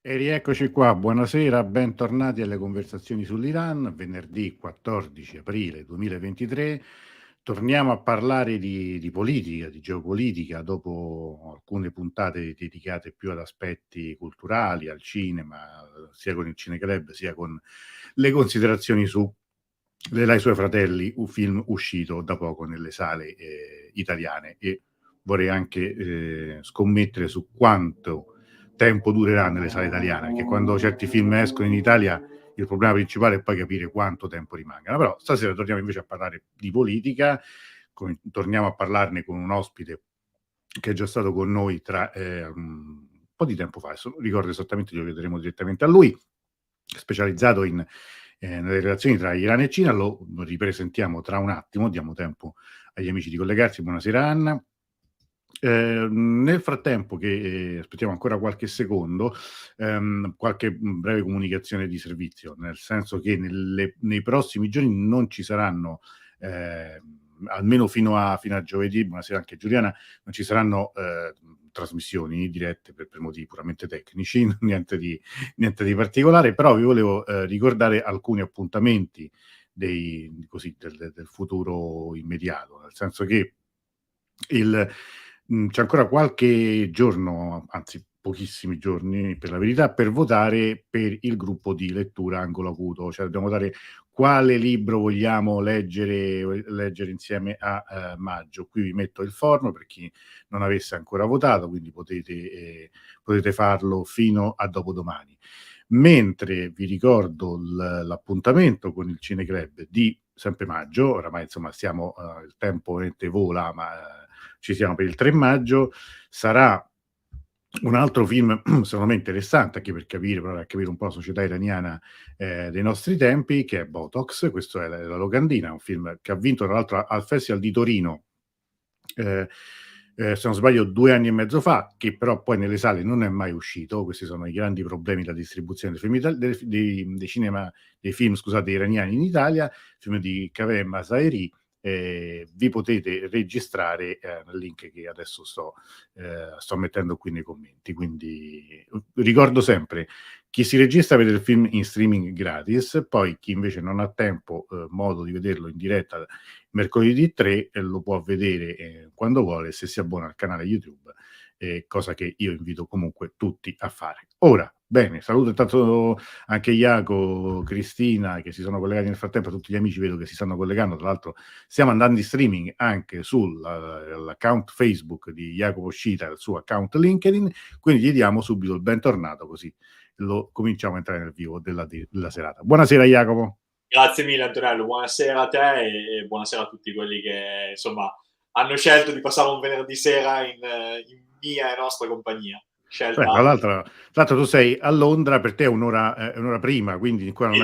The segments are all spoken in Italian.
E rieccoci qua, buonasera, bentornati alle conversazioni sull'Iran, venerdì 14 aprile 2023. Torniamo a parlare di politica, di geopolitica, dopo alcune puntate dedicate più ad aspetti culturali, al cinema, sia con il Cineclub, sia con le considerazioni su Lei Suoi Fratelli, un film uscito da poco nelle sale italiane, e vorrei anche scommettere su quanto tempo durerà nelle sale italiane, perché quando certi film escono in Italia il problema principale è poi capire quanto tempo rimangano. Però stasera torniamo invece a parlare di politica, torniamo a parlarne con un ospite che è già stato con noi un po' di tempo fa, adesso non ricordo esattamente, lo chiederemo direttamente a lui, specializzato nelle relazioni tra Iran e Cina. Lo ripresentiamo tra un attimo, diamo tempo agli amici di collegarsi. Buonasera Anna. Nel frattempo che aspettiamo ancora qualche secondo, qualche breve comunicazione di servizio, nel senso che nei prossimi giorni non ci saranno, almeno fino a giovedì, buonasera anche Giuliana, non ci saranno trasmissioni dirette per motivi puramente tecnici, niente di particolare, però vi volevo ricordare alcuni appuntamenti del futuro immediato, nel senso che c'è ancora qualche giorno, anzi pochissimi giorni per la verità, per votare per il gruppo di lettura Angolo Acuto, cioè dobbiamo votare quale libro vogliamo leggere insieme a maggio. Qui vi metto il form per chi non avesse ancora votato, quindi potete farlo fino a dopodomani. Mentre vi ricordo l'appuntamento con il Cineclub di sempre maggio, oramai insomma il tempo ovviamente vola, ma ci siamo per il 3 maggio, sarà un altro film secondo me interessante anche per provare a capire un po' la società iraniana dei nostri tempi, che è Botox. Questo è la locandina, un film che ha vinto tra l'altro al Festival di Torino, eh, se non sbaglio 2 anni e mezzo fa, che però poi nelle sale non è mai uscito. Questi sono i grandi problemi della distribuzione dei film, dei film, scusate, iraniani in Italia, film di Kaveh Masaeri. Vi potete registrare nel link che adesso sto mettendo qui nei commenti. Quindi ricordo sempre, chi si registra vede il film in streaming gratis, poi chi invece non ha tempo, modo di vederlo in diretta mercoledì 3, lo può vedere quando vuole, se si abbona al canale YouTube, cosa che io invito comunque tutti a fare. Ora, bene, saluto intanto anche Iaco, Cristina, che si sono collegati nel frattempo, tutti gli amici vedo che si stanno collegando. Tra l'altro stiamo andando in streaming anche sull'account Facebook di Jacopo Scita, il suo account LinkedIn, quindi gli diamo subito il bentornato, così lo cominciamo a entrare nel vivo della serata. Buonasera Jacopo. Grazie mille Antonello, buonasera a te e buonasera a tutti quelli che insomma hanno scelto di passare un venerdì sera in mia e nostra compagnia. Beh, Scelta tra l'altro tu sei a Londra, per te è un'ora prima, quindi ancora sì,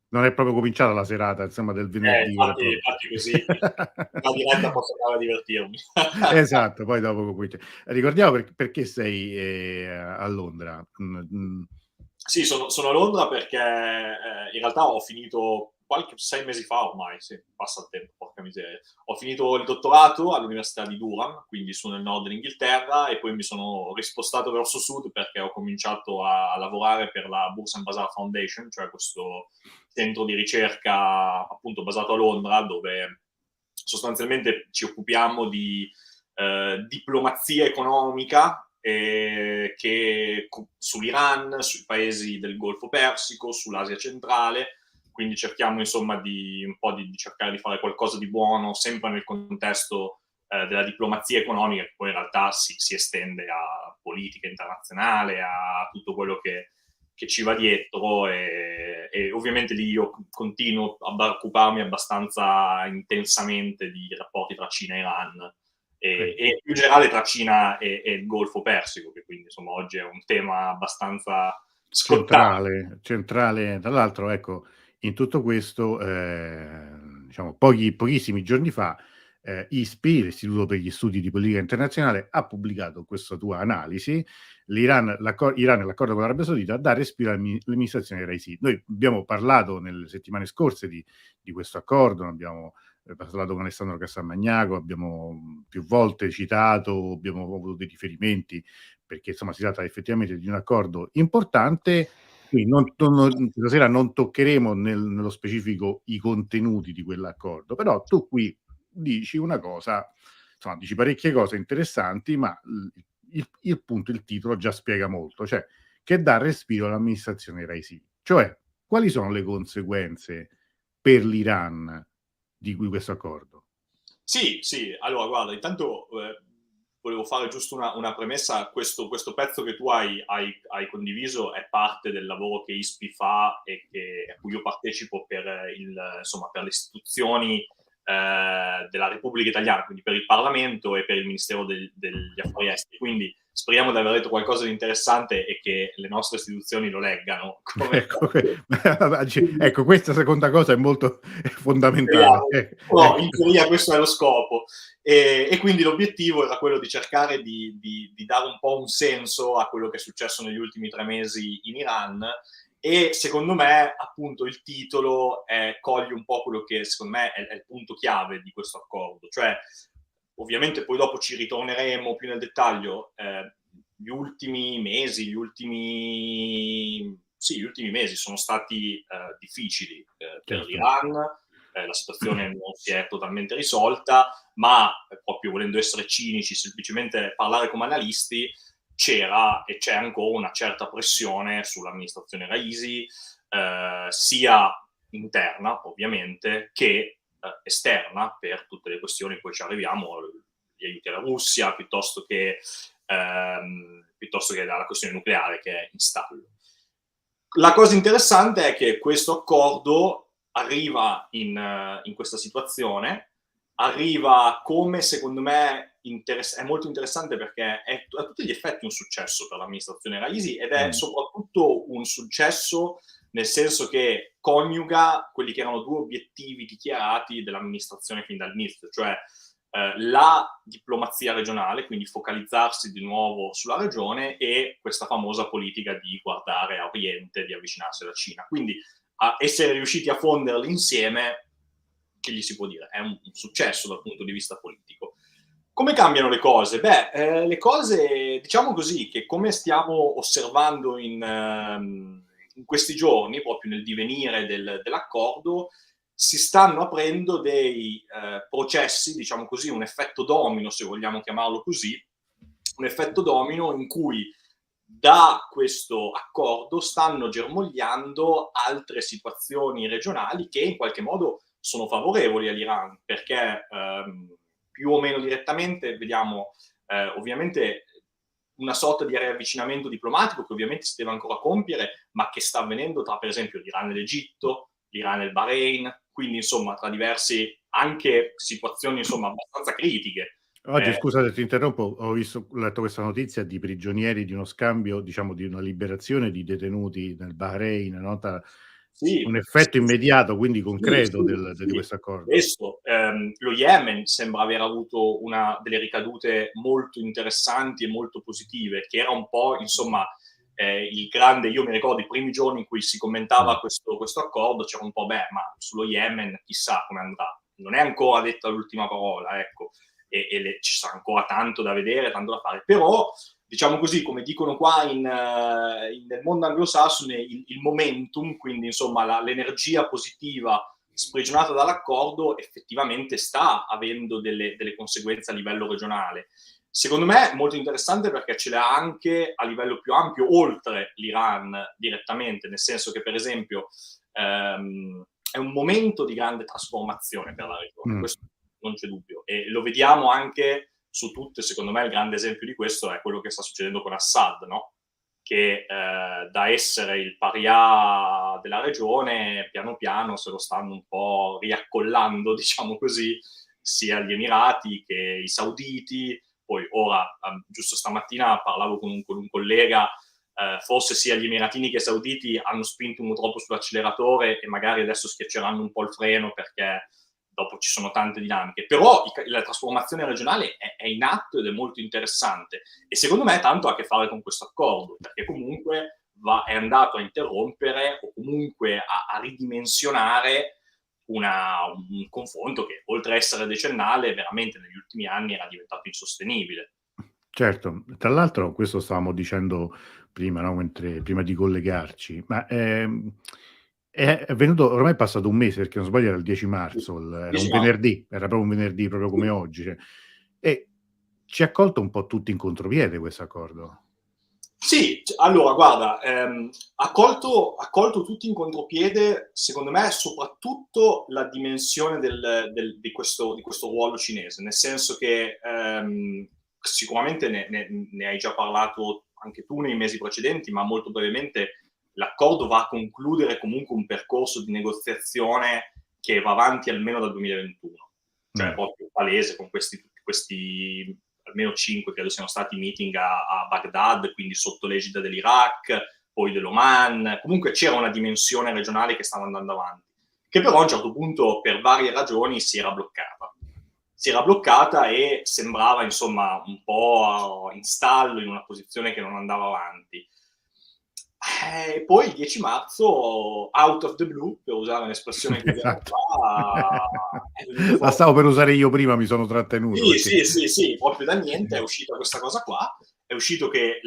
non è proprio cominciata la serata, insomma, del venerdì vero e proprio. infatti così la diretta posso andare a divertirmi. Esatto, poi dopo comincia. Ricordiamo perché sei a Londra. Sì, sono a Londra perché in realtà ho finito 6 mesi fa ormai, sì, passa il tempo, porca miseria. Ho finito il dottorato all'Università di Durham, quindi sono nel nord dell'Inghilterra, e poi mi sono rispostato verso sud perché ho cominciato a lavorare per la Bursa and Bazaar Foundation, cioè questo centro di ricerca appunto basato a Londra, dove sostanzialmente ci occupiamo di diplomazia economica sull'Iran, sui paesi del Golfo Persico, sull'Asia centrale, quindi cerchiamo insomma di cercare di fare qualcosa di buono sempre nel contesto della diplomazia economica, che poi in realtà si estende a politica internazionale, a tutto quello che ci va dietro, e ovviamente lì io continuo a occuparmi abbastanza intensamente di rapporti tra Cina e Iran, e più in generale tra Cina e il Golfo Persico, che quindi insomma oggi è un tema abbastanza scottante. Centrale. Tra l'altro, ecco, in tutto questo, diciamo, pochissimi giorni fa, ISPI, l'Istituto per gli Studi di Politica Internazionale, ha pubblicato questa tua analisi. Iran e l'accordo con l'Arabia Saudita dà respiro all'amministrazione Raisi. Noi abbiamo parlato nelle settimane scorse di questo accordo, abbiamo parlato con Alessandro Cassamagnaco, abbiamo più volte citato, abbiamo avuto dei riferimenti perché insomma si tratta effettivamente di un accordo importante. Quindi stasera non toccheremo nello specifico i contenuti di quell'accordo, però tu qui dici una cosa, insomma, dici parecchie cose interessanti, ma il punto, il titolo già spiega molto, cioè che dà respiro all'amministrazione Raisi. Cioè, quali sono le conseguenze per l'Iran di cui questo accordo? Sì, sì, allora guarda, intanto volevo fare giusto una premessa, questo pezzo che tu hai condiviso è parte del lavoro che ISPI fa e a cui io partecipo insomma, per le istituzioni della Repubblica Italiana, quindi per il Parlamento e per il Ministero degli Affari Esteri. Quindi speriamo di aver detto qualcosa di interessante e che le nostre istituzioni lo leggano. Ecco, ecco, questa seconda cosa è fondamentale. Però Ecco. in teoria questo è lo scopo. E quindi l'obiettivo era quello di cercare di dare un po' un senso a quello che è successo negli ultimi 3 mesi in Iran, e secondo me appunto il titolo coglie un po' quello che secondo me è il punto chiave di questo accordo. Cioè, ovviamente poi dopo ci ritorneremo più nel dettaglio, gli ultimi mesi sono stati difficili per Certo. l'Iran. La situazione non si è totalmente risolta, ma proprio volendo essere cinici, semplicemente parlare come analisti, c'era e c'è ancora una certa pressione sull'amministrazione Raisi, sia interna ovviamente che esterna, per tutte le questioni, poi ci arriviamo, gli aiuti alla Russia, piuttosto che dalla questione nucleare che è in stallo. La cosa interessante è che questo accordo arriva in questa situazione, arriva come, secondo me, è molto interessante perché è a tutti gli effetti un successo per l'amministrazione Raisi, ed è soprattutto un successo nel senso che coniuga quelli che erano 2 obiettivi dichiarati dell'amministrazione fin dall'inizio, cioè la diplomazia regionale, quindi focalizzarsi di nuovo sulla regione, e questa famosa politica di guardare a Oriente, di avvicinarsi alla Cina. Quindi a essere riusciti a fonderli insieme, che gli si può dire? È un successo dal punto di vista politico. Come cambiano le cose? Beh, le cose, diciamo così, che come stiamo osservando in questi giorni, proprio nel divenire dell'accordo, si stanno aprendo dei processi, diciamo così, un effetto domino, se vogliamo chiamarlo così, un effetto domino in cui da questo accordo stanno germogliando altre situazioni regionali che in qualche modo sono favorevoli all'Iran, perché più o meno direttamente vediamo ovviamente una sorta di riavvicinamento diplomatico che ovviamente si deve ancora compiere, ma che sta avvenendo tra, per esempio, l'Iran e l'Egitto, l'Iran e il Bahrain, quindi insomma tra diverse anche situazioni insomma abbastanza critiche. Oggi, scusa se ti interrompo, ho letto questa notizia di prigionieri, di uno scambio, diciamo di una liberazione di detenuti nel Bahrain, no, un Sì, effetto immediato, quindi sì, concreto di sì. questo accordo. Questo, lo Yemen sembra aver avuto delle ricadute molto interessanti e molto positive, che era un po', insomma, il grande, io mi ricordo i primi giorni in cui si commentava questo accordo, c'era un po', beh, ma sullo Yemen chissà come andrà. Non è ancora detta l'ultima parola, ecco, ci sarà ancora tanto da vedere, tanto da fare, però diciamo così, come dicono qua nel mondo anglosassone, il momentum, quindi insomma l'energia positiva sprigionata dall'accordo, effettivamente sta avendo delle conseguenze a livello regionale. Secondo me è molto interessante perché ce l'ha anche a livello più ampio, oltre l'Iran direttamente, nel senso che per esempio è un momento di grande trasformazione per la regione, questo non c'è dubbio, e lo vediamo anche su tutte. Secondo me il grande esempio di questo è quello che sta succedendo con Assad, no? Che da essere il paria della regione, piano piano se lo stanno un po' riaccollando, diciamo così, sia gli Emirati che i Sauditi. Poi ora, giusto stamattina parlavo con un collega, forse sia gli Emiratini che i Sauditi hanno spinto un po' troppo sull'acceleratore e magari adesso schiacceranno un po' il freno perché dopo ci sono tante dinamiche, però la trasformazione regionale è in atto ed è molto interessante, e secondo me tanto ha a che fare con questo accordo, perché comunque è andato a interrompere o comunque a ridimensionare un confronto che, oltre a essere decennale, veramente negli ultimi anni era diventato insostenibile. Certo, tra l'altro questo stavamo dicendo prima, no, prima di collegarci, ma, è venuto ormai è passato un mese, perché non sbaglio era il 10 Sì. marzo, era un 10 marzo. venerdì, era proprio un venerdì, proprio come Sì. oggi, cioè, e ci ha colto un po' tutti in contropiede questo accordo. Sì, allora guarda, ha colto tutti in contropiede, secondo me, soprattutto la dimensione di questo ruolo cinese, nel senso che sicuramente ne hai già parlato anche tu nei mesi precedenti, ma molto brevemente l'accordo va a concludere comunque un percorso di negoziazione che va avanti almeno dal 2021, cioè Mh. proprio palese con questi almeno 5 credo siano stati meeting a Baghdad, quindi sotto l'egida dell'Iraq, poi dell'Oman, comunque c'era una dimensione regionale che stava andando avanti, che però a un certo punto per varie ragioni si era bloccata. Si era bloccata e sembrava insomma un po' in stallo, in una posizione che non andava avanti. Poi il 10 marzo, out of the blue, per usare un'espressione che usiamo Esatto. qua, è venuto La fuori. stavo per usare io prima, mi sono trattenuto Sì, perché sì, sì, sì, proprio da niente è uscita questa cosa qua. È uscito che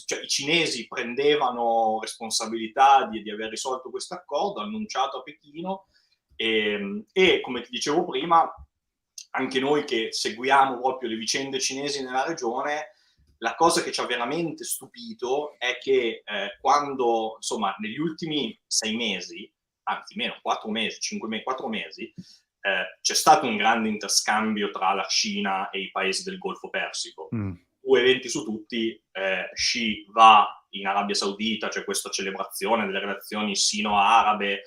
cioè, i cinesi prendevano responsabilità di aver risolto questo accordo, annunciato a Pechino, e come ti dicevo prima, anche noi che seguiamo proprio le vicende cinesi nella regione, la cosa che ci ha veramente stupito è che quando, insomma, negli ultimi 6 mesi, anzi meno, 4 mesi, 5 mesi, 4 mesi, c'è stato un grande interscambio tra la Cina e i paesi del Golfo Persico. mh, 2 eventi su tutti, Xi va in Arabia Saudita, c'è questa celebrazione delle relazioni sino-arabe,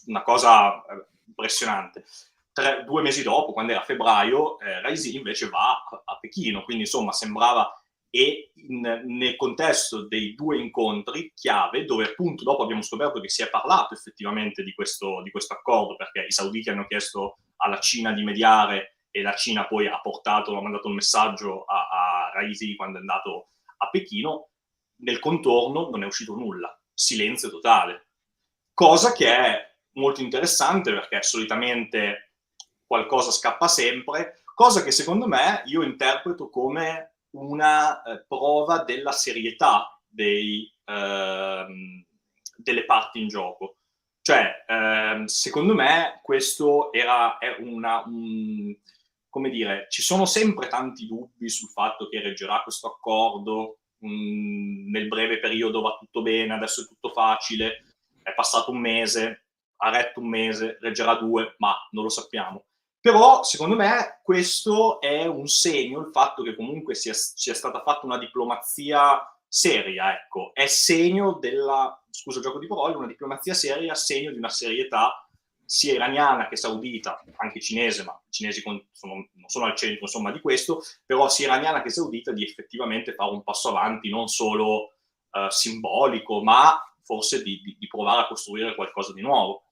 una cosa impressionante. 2 mesi dopo, quando era febbraio, Raisi invece va a Pechino, quindi insomma sembrava, e nel contesto dei 2 incontri chiave, dove appunto dopo abbiamo scoperto che si è parlato effettivamente di questo accordo, perché i sauditi hanno chiesto alla Cina di mediare e la Cina poi ha mandato un messaggio a Raisi quando è andato a Pechino. Nel contorno non è uscito nulla, silenzio totale, cosa che è molto interessante perché solitamente qualcosa scappa sempre, cosa che secondo me io interpreto come una prova della serietà delle parti in gioco. Cioè, secondo me questo come dire, ci sono sempre tanti dubbi sul fatto che reggerà questo accordo, nel breve periodo va tutto bene, adesso è tutto facile, è passato un mese, ha retto un mese, reggerà 2, ma non lo sappiamo. Però, secondo me, questo è un segno, il fatto che comunque sia stata fatta una diplomazia seria, ecco, è segno scusa il gioco di parole, una diplomazia seria, segno di una serietà sia iraniana che saudita, anche cinese, ma i cinesi non sono al centro insomma di questo, però sia iraniana che saudita di effettivamente fare un passo avanti, non solo simbolico, ma forse di provare a costruire qualcosa di nuovo.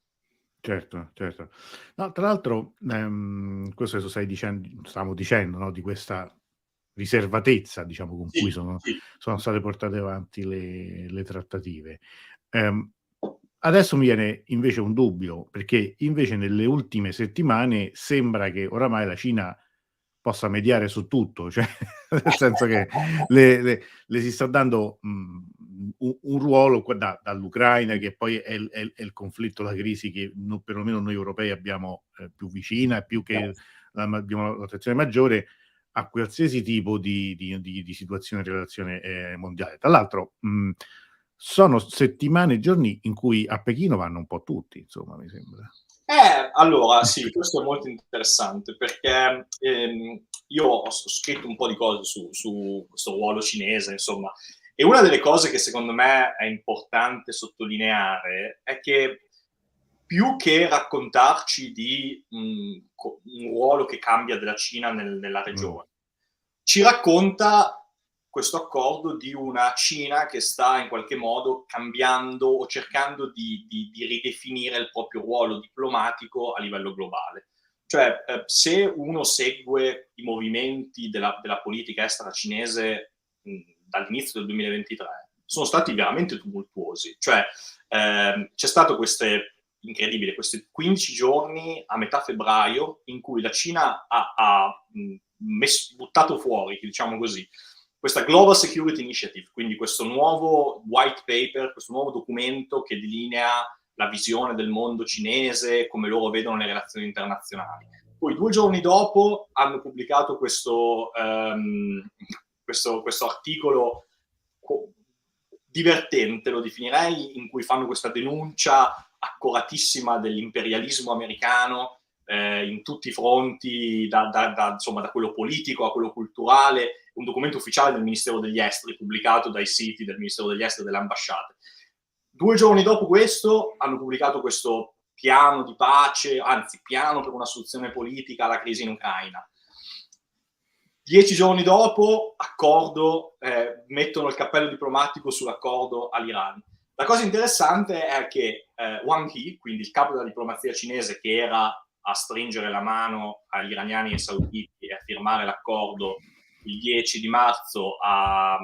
certo, certo. No, tra l'altro, questo adesso stavamo dicendo, no, di questa riservatezza, diciamo, con cui Sì, sono sì. sono state portate avanti le trattative. Ehm, Adesso mi viene invece un dubbio, perché invece nelle ultime settimane sembra che oramai la Cina possa mediare su tutto, cioè nel senso che le si sta dando, un ruolo qua dall'Ucraina, che poi è il conflitto, la crisi che perlomeno noi europei abbiamo, più vicina, e più che abbiamo l'attenzione maggiore a qualsiasi tipo di situazione e relazione, mondiale. Tra l'altro, sono settimane e giorni in cui a Pechino vanno un po' tutti, insomma, mi sembra. Allora sì, questo è molto interessante perché io ho scritto un po' di cose su questo ruolo cinese, insomma, e una delle cose che secondo me è importante sottolineare è che più che raccontarci di un ruolo che cambia della Cina nella Mh, regione, ci racconta questo accordo di una Cina che sta in qualche modo cambiando o cercando di ridefinire il proprio ruolo diplomatico a livello globale. Cioè, se uno segue i movimenti della politica estera cinese dall'inizio del 2023, sono stati veramente tumultuosi. Cioè, c'è stato incredibile, questi 15 giorni a metà febbraio in cui la Cina ha buttato fuori, diciamo così, questa Global Security Initiative, quindi questo nuovo white paper, questo nuovo documento che delinea la visione del mondo cinese, come loro vedono le relazioni internazionali. Poi 2 giorni dopo hanno pubblicato questo articolo divertente, lo definirei, in cui fanno questa denuncia accoratissima dell'imperialismo americano in tutti i fronti, insomma, da quello politico a quello culturale, un documento ufficiale del Ministero degli Esteri, pubblicato dai siti del Ministero degli Esteri e delle ambasciate. 2 giorni dopo questo hanno pubblicato questo piano di pace, anzi piano per una soluzione politica alla crisi in Ucraina. 10 giorni dopo, accordo, mettono il cappello diplomatico sull'accordo all'Iran. La cosa interessante è che Wang Yi, quindi il capo della diplomazia cinese, che era a stringere la mano agli iraniani e sauditi e a firmare l'accordo il 10 di marzo a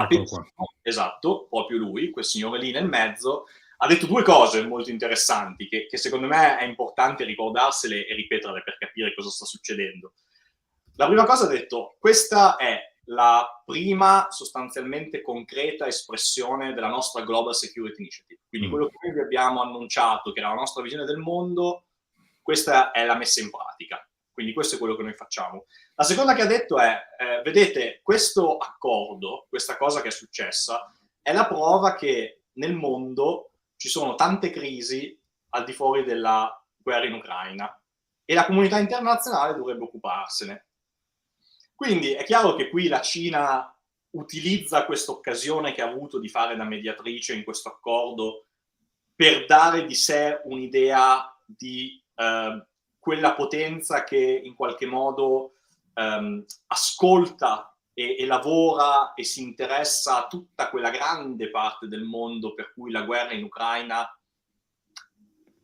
Pechino, esatto, proprio lui, quel signore lì nel mezzo, ha detto 2 cose molto interessanti che secondo me è importante ricordarsele e ripeterle per capire cosa sta succedendo. La prima cosa ha detto: questa è la prima sostanzialmente concreta espressione della nostra Global Security Initiative. Quindi quello che noi vi abbiamo annunciato, che era la nostra visione del mondo, questa è la messa in pratica. Quindi questo è quello che noi facciamo. La seconda che ha detto è, vedete, questo accordo, questa cosa che è successa, è la prova che nel mondo ci sono tante crisi al di fuori della guerra in Ucraina e la comunità internazionale dovrebbe occuparsene. Quindi è chiaro che qui la Cina utilizza questa occasione che ha avuto di fare da mediatrice in questo accordo per dare di sé un'idea di quella potenza che in qualche modo ascolta e lavora e si interessa a tutta quella grande parte del mondo per cui la guerra in Ucraina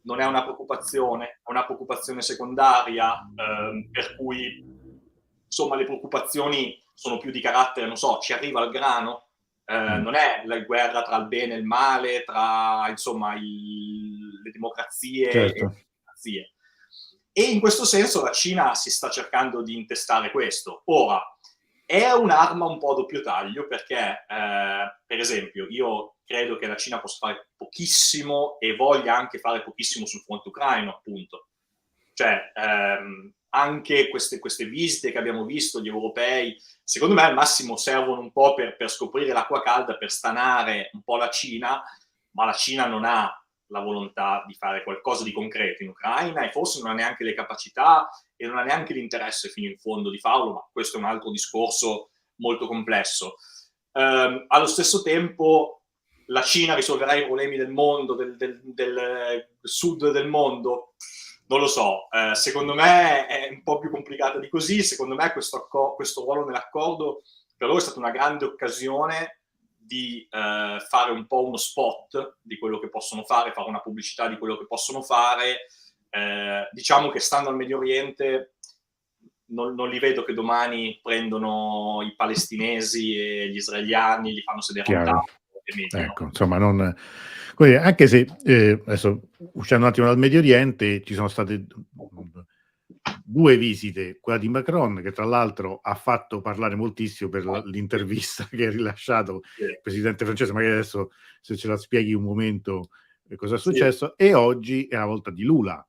non è una preoccupazione, è una preoccupazione secondaria, per cui insomma le preoccupazioni sono più di carattere, non so, ci arriva il grano, non è la guerra tra il bene e il male, tra insomma le democrazie e le democrazie. E in questo senso la Cina si sta cercando di intestare questo. Ora, è un'arma un po' a doppio taglio perché, per esempio, io credo che la Cina possa fare pochissimo e voglia anche fare pochissimo sul fronte ucraino, appunto. Cioè, anche queste visite che abbiamo visto, gli europei, secondo me al massimo servono un po' per scoprire l'acqua calda, per stanare un po' la Cina, ma la Cina non ha la volontà di fare qualcosa di concreto in Ucraina e forse non ha neanche le capacità e non ha neanche l'interesse fino in fondo di farlo, ma questo è un altro discorso molto complesso. Allo stesso tempo la Cina risolverà i problemi del mondo, del sud del mondo? Non lo so, secondo me è un po' più complicata di così, secondo me questo ruolo nell'accordo per loro è stata una grande occasione di fare un po' uno spot di quello che possono fare una pubblicità di quello che possono fare. Diciamo che stando al Medio Oriente non li vedo che domani prendono i palestinesi e gli israeliani, li fanno sedere a un tavolo e mediano. Ecco, insomma, anche se adesso uscendo un attimo dal Medio Oriente, ci sono state 2 visite, quella di Macron, che tra l'altro ha fatto parlare moltissimo per l'intervista che ha rilasciato il presidente francese, magari adesso se ce la spieghi un momento cosa è successo, e oggi è la volta di Lula,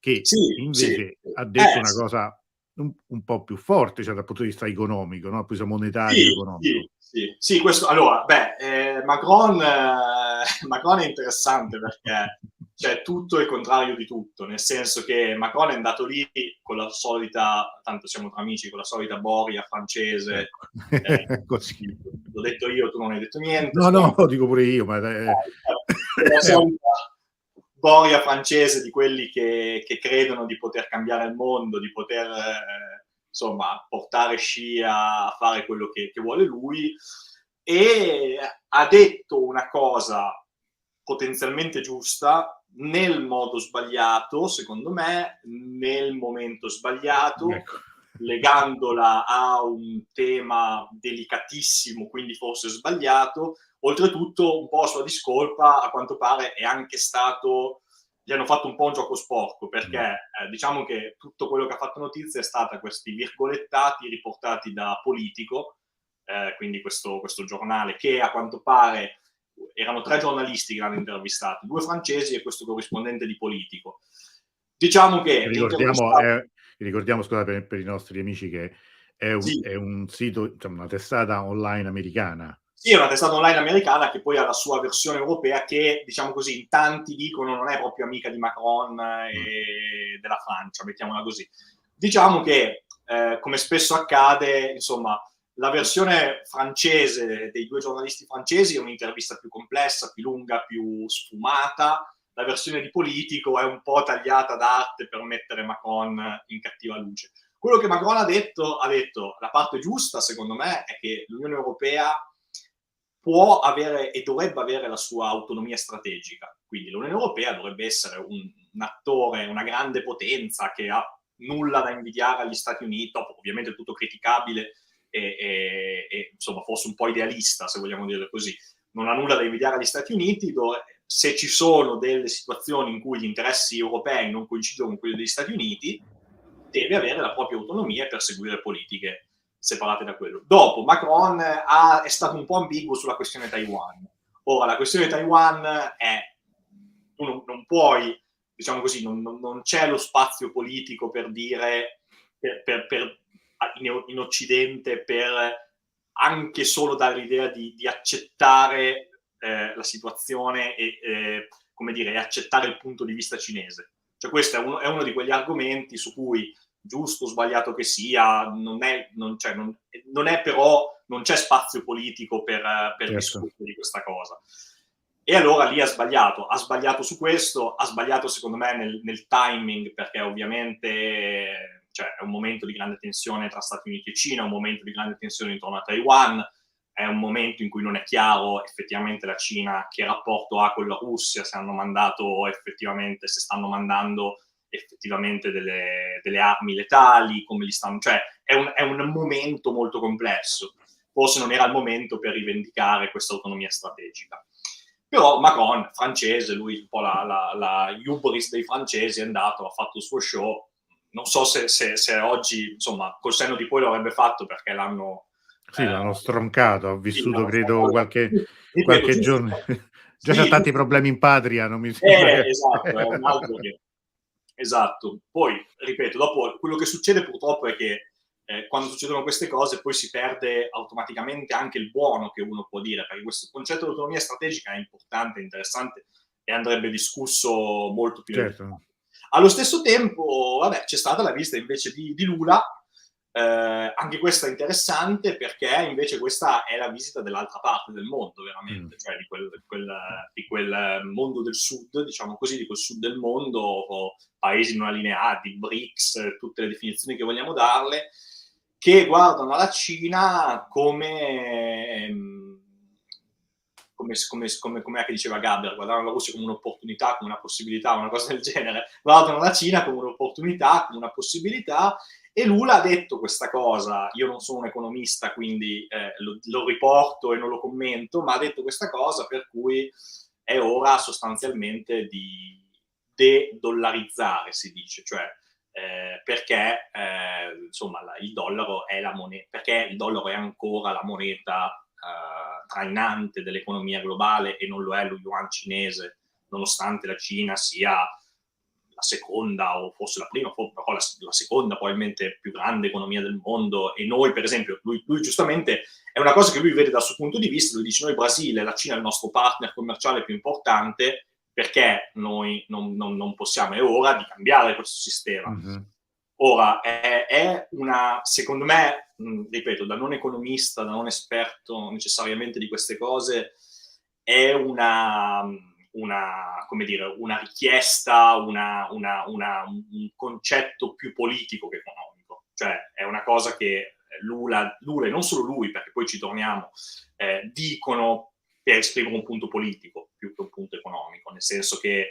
che invece ha detto una cosa un po' più forte, cioè dal punto di vista economico, no? Poi monetario economico. Sì, questo allora, Macron è interessante perché c'è tutto il contrario di tutto, nel senso che Macron è andato lì con la solita, tanto siamo tra amici, con la solita boria francese. Così. L'ho detto io, tu non hai detto niente. No, lo dico pure io, ma la solita boria francese di quelli che credono di poter cambiare il mondo, di poter insomma portare Xi a fare quello che vuole lui, e ha detto una cosa potenzialmente giusta nel modo sbagliato, secondo me, nel momento sbagliato, legandola a un tema delicatissimo, quindi forse sbagliato. Oltretutto, un po' a sua discolpa, a quanto pare è anche stato, gli hanno fatto un po' un gioco sporco, perché diciamo che tutto quello che ha fatto notizia è stata questi virgolettati riportati da Politico, quindi questo giornale che a quanto pare erano 3 giornalisti che l'hanno intervistato, 2 francesi e questo corrispondente di Politico. Diciamo che Ricordiamo, scusa, per i nostri amici, che sì, è un sito, cioè una testata online americana. sì, è una testata online americana che poi ha la sua versione europea che, diciamo così, in tanti dicono non è proprio amica di Macron e della Francia, mettiamola così. Diciamo che, come spesso accade, insomma, la versione francese dei 2 giornalisti francesi è un'intervista più complessa, più lunga, più sfumata. La versione di Politico è un po' tagliata d'arte per mettere Macron in cattiva luce. Quello che Macron ha detto, la parte giusta, secondo me, è che l'Unione Europea può avere e dovrebbe avere la sua autonomia strategica. Quindi l'Unione Europea dovrebbe essere un attore, una grande potenza che ha nulla da invidiare agli Stati Uniti, dopo ovviamente tutto criticabile e insomma forse un po' idealista, se vogliamo dire così. Non ha nulla da invidiare agli Stati Uniti, dove se ci sono delle situazioni in cui gli interessi europei non coincidono con quelli degli Stati Uniti, deve avere la propria autonomia per seguire politiche separate da quello. Dopo, Macron è stato un po' ambiguo sulla questione Taiwan. Ora, la questione Taiwan è, tu non puoi, diciamo così, non c'è lo spazio politico per dire, in Occidente, per anche solo dare l'idea di accettare la situazione e, come dire, accettare il punto di vista cinese. Cioè questo è uno di quegli argomenti su cui, giusto o sbagliato che sia, non è però, non c'è spazio politico per Certo. discutere di questa cosa. E allora lì ha sbagliato su questo, ha sbagliato secondo me nel timing, perché ovviamente è un momento di grande tensione tra Stati Uniti e Cina, un momento di grande tensione intorno a Taiwan, è un momento in cui non è chiaro effettivamente la Cina che rapporto ha con la Russia, se stanno mandando effettivamente delle armi letali, come gli stanno, cioè è un momento molto complesso. Forse non era il momento per rivendicare questa autonomia strategica. Però Macron, francese, lui un po' la hubris dei francesi, è andato, ha fatto il suo show. Non so se oggi, insomma, col senno di poi lo avrebbe fatto, perché l'hanno Stroncato, ha sì, vissuto credo ripeto, qualche giusto, giorno già c'ha sì, tanti problemi in patria, non mi sembra che esatto, è un altro che esatto. Poi, ripeto, dopo quello che succede purtroppo è che quando succedono queste cose poi si perde automaticamente anche il buono che uno può dire, perché questo concetto di autonomia strategica è importante, interessante e andrebbe discusso molto più nel certo. dettaglio. Allo stesso tempo, vabbè, c'è stata la visita invece di Lula, anche questa è interessante, perché invece questa è la visita dell'altra parte del mondo, veramente, cioè di quel mondo del sud, diciamo così, di quel sud del mondo, paesi non allineati, BRICS, tutte le definizioni che vogliamo darle, che guardano la Cina come è che diceva Gaber, guardavano la Russia come un'opportunità, come una possibilità, una cosa del genere, guardano la Cina come un'opportunità, come una possibilità, e Lula ha detto questa cosa, io non sono un economista, quindi lo riporto e non lo commento, ma ha detto questa cosa per cui è ora sostanzialmente di de-dollarizzare, si dice, cioè perché insomma il dollaro è la moneta, perché il dollaro è ancora la moneta trainante dell'economia globale e non lo è lo yuan cinese, nonostante la Cina sia la seconda o forse la prima, però la seconda probabilmente più grande economia del mondo. E noi, per esempio, lui giustamente, è una cosa che lui vede dal suo punto di vista, lui dice: noi Brasile, la Cina è il nostro partner commerciale più importante, perché noi non possiamo, è ora di cambiare questo sistema. Ora, è una, secondo me, ripeto, da non economista, da non esperto necessariamente di queste cose, è come dire, una richiesta, un concetto più politico che economico. Cioè, è una cosa che Lula e non solo lui, perché poi ci torniamo, dicono per esprimere un punto politico più che un punto economico, nel senso che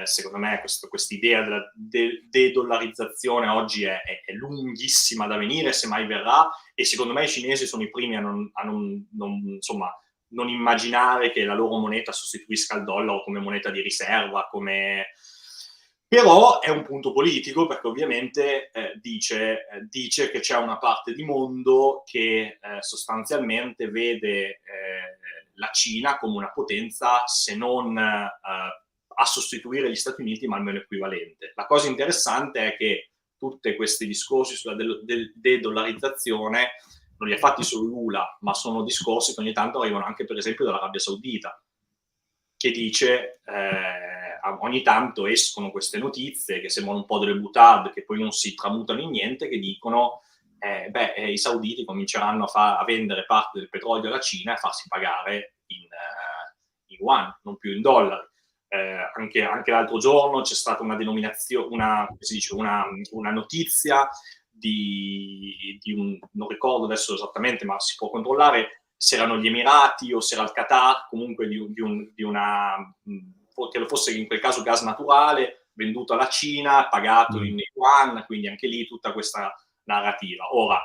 secondo me questa idea della de-dollarizzazione oggi è lunghissima da venire, se mai verrà, e secondo me i cinesi sono i primi a non insomma, non immaginare che la loro moneta sostituisca il dollaro come moneta di riserva, Però è un punto politico, perché ovviamente dice che c'è una parte di mondo che sostanzialmente vede la Cina come una potenza, se non a sostituire gli Stati Uniti, ma almeno equivalente. La cosa interessante è che tutti questi discorsi sulla de-dollarizzazione non li ha fatti solo Lula, ma sono discorsi che ogni tanto arrivano anche, per esempio, dall'Arabia Saudita, che dice, ogni tanto escono queste notizie che sembrano un po' delle boutade, che poi non si tramutano in niente, che dicono i sauditi cominceranno a vendere parte del petrolio alla Cina e a farsi pagare in yuan, non più in dollari. Anche l'altro giorno c'è stata una denominazione, una notizia di non ricordo adesso esattamente, ma si può controllare se erano gli Emirati o se era il Qatar, comunque di una, che lo fosse in quel caso gas naturale, venduto alla Cina, pagato in yuan, quindi anche lì tutta questa narrativa. Ora,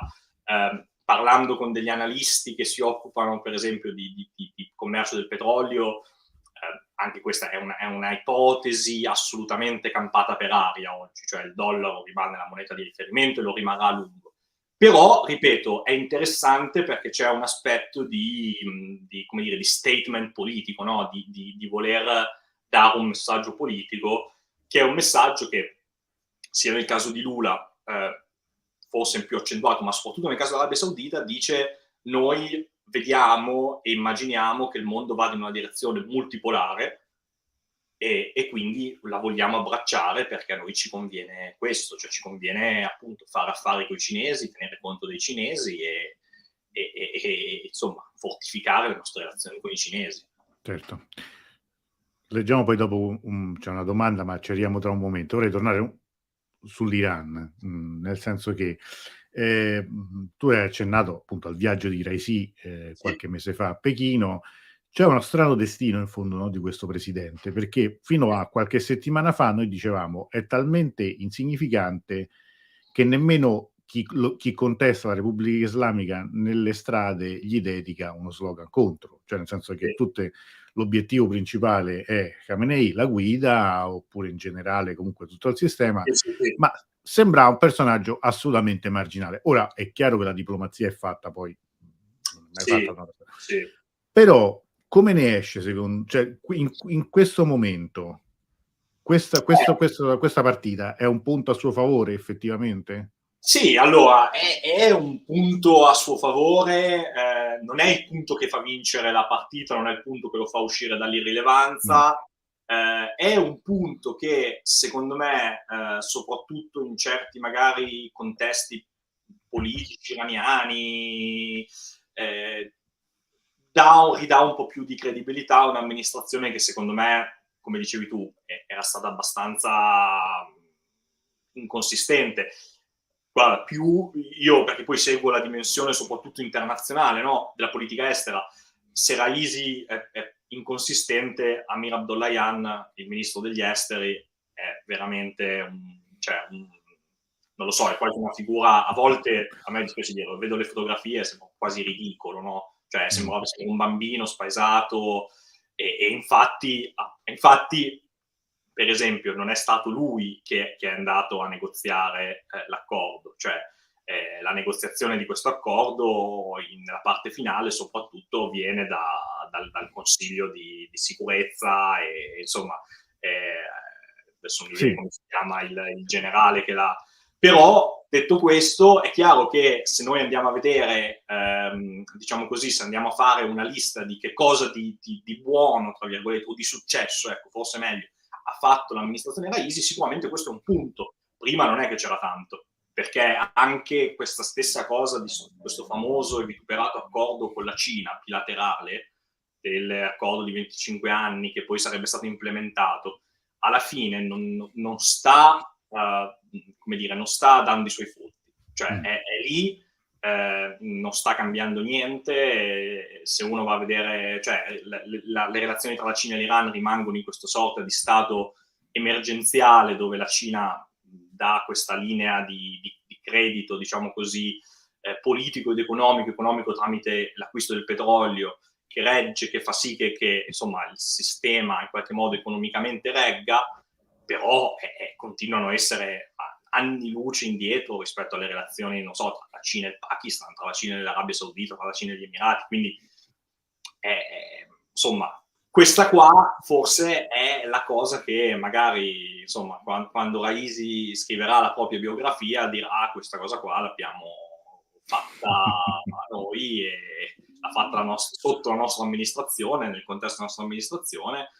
parlando con degli analisti che si occupano per esempio di commercio del petrolio, anche questa è una ipotesi assolutamente campata per aria oggi, cioè il dollaro rimane la moneta di riferimento e lo rimarrà a lungo. Però, ripeto, è interessante perché c'è un aspetto di statement politico, no? di voler dare un messaggio politico, che è un messaggio che, sia nel caso di Lula, forse più accentuato, ma soprattutto nel caso dell'Arabia Saudita, dice: noi vediamo e immaginiamo che il mondo vada in una direzione multipolare e quindi la vogliamo abbracciare perché a noi ci conviene questo, cioè ci conviene appunto fare affari con i cinesi, tenere conto dei cinesi e insomma fortificare le nostre relazioni con i cinesi. Certo. Leggiamo poi dopo, c'è una domanda, ma ci arriviamo tra un momento. Vorrei tornare sull'Iran, nel senso che tu hai accennato appunto al viaggio di Raisi qualche mese fa a Pechino. C'è uno strano destino in fondo, no, di questo presidente, perché fino a qualche settimana fa noi dicevamo è talmente insignificante che nemmeno chi contesta la Repubblica Islamica nelle strade gli dedica uno slogan contro, cioè nel senso che l'obiettivo principale è Khamenei, la guida, oppure in generale comunque tutto il sistema, ma sembra un personaggio assolutamente marginale. Ora è chiaro che la diplomazia è fatta poi, però come ne esce cioè in questo momento questa partita è un punto a suo favore effettivamente? Sì, allora è un punto a suo favore, non è il punto che fa vincere la partita, non è il punto che lo fa uscire dall'irrilevanza, è un punto che secondo me, soprattutto in certi magari contesti politici iraniani, ridà un po' più di credibilità a un'amministrazione che secondo me, come dicevi tu, era stata abbastanza inconsistente. Guarda, più io, perché poi seguo la dimensione soprattutto internazionale, no, della politica estera, se Raisi è inconsistente, Amir Abdollahian, il ministro degli esteri, è veramente non lo so, è quasi una figura, a volte, a me dispiace dirlo, vedo le fotografie, sembra quasi ridicolo, no? Cioè sembra un bambino spaesato e infatti, per esempio, non è stato lui che è andato a negoziare l'accordo, cioè la negoziazione di questo accordo nella parte finale soprattutto viene dal Consiglio di sicurezza e insomma adesso non mi viene come si chiama il generale che l'ha. Però detto questo è chiaro che se noi andiamo a vedere diciamo così, se andiamo a fare una lista di che cosa di buono tra virgolette o di successo, ecco, forse meglio, ha fatto l'amministrazione Raisi, sicuramente questo è un punto. Prima non è che c'era tanto, perché anche questa stessa cosa di questo famoso e vituperato accordo con la Cina bilaterale, dell'accordo di 25 anni che poi sarebbe stato implementato, alla fine non sta come dire, non sta dando i suoi frutti, cioè è lì, non sta cambiando niente. Se uno va a vedere, cioè le relazioni tra la Cina e l'Iran rimangono in questo sorta di stato emergenziale dove la Cina dà questa linea di credito, diciamo così, politico ed economico tramite l'acquisto del petrolio regge, che fa sì che insomma il sistema in qualche modo economicamente regga, però continuano a essere anni luce indietro rispetto alle relazioni, non so, tra la Cina e il Pakistan, tra la Cina e l'Arabia Saudita, tra la Cina e gli Emirati, quindi insomma questa qua forse è la cosa che magari, insomma, quando Raisi scriverà la propria biografia dirà questa cosa qua l'abbiamo fatta noi e l'ha fatta sotto la nostra amministrazione, nel contesto della nostra amministrazione,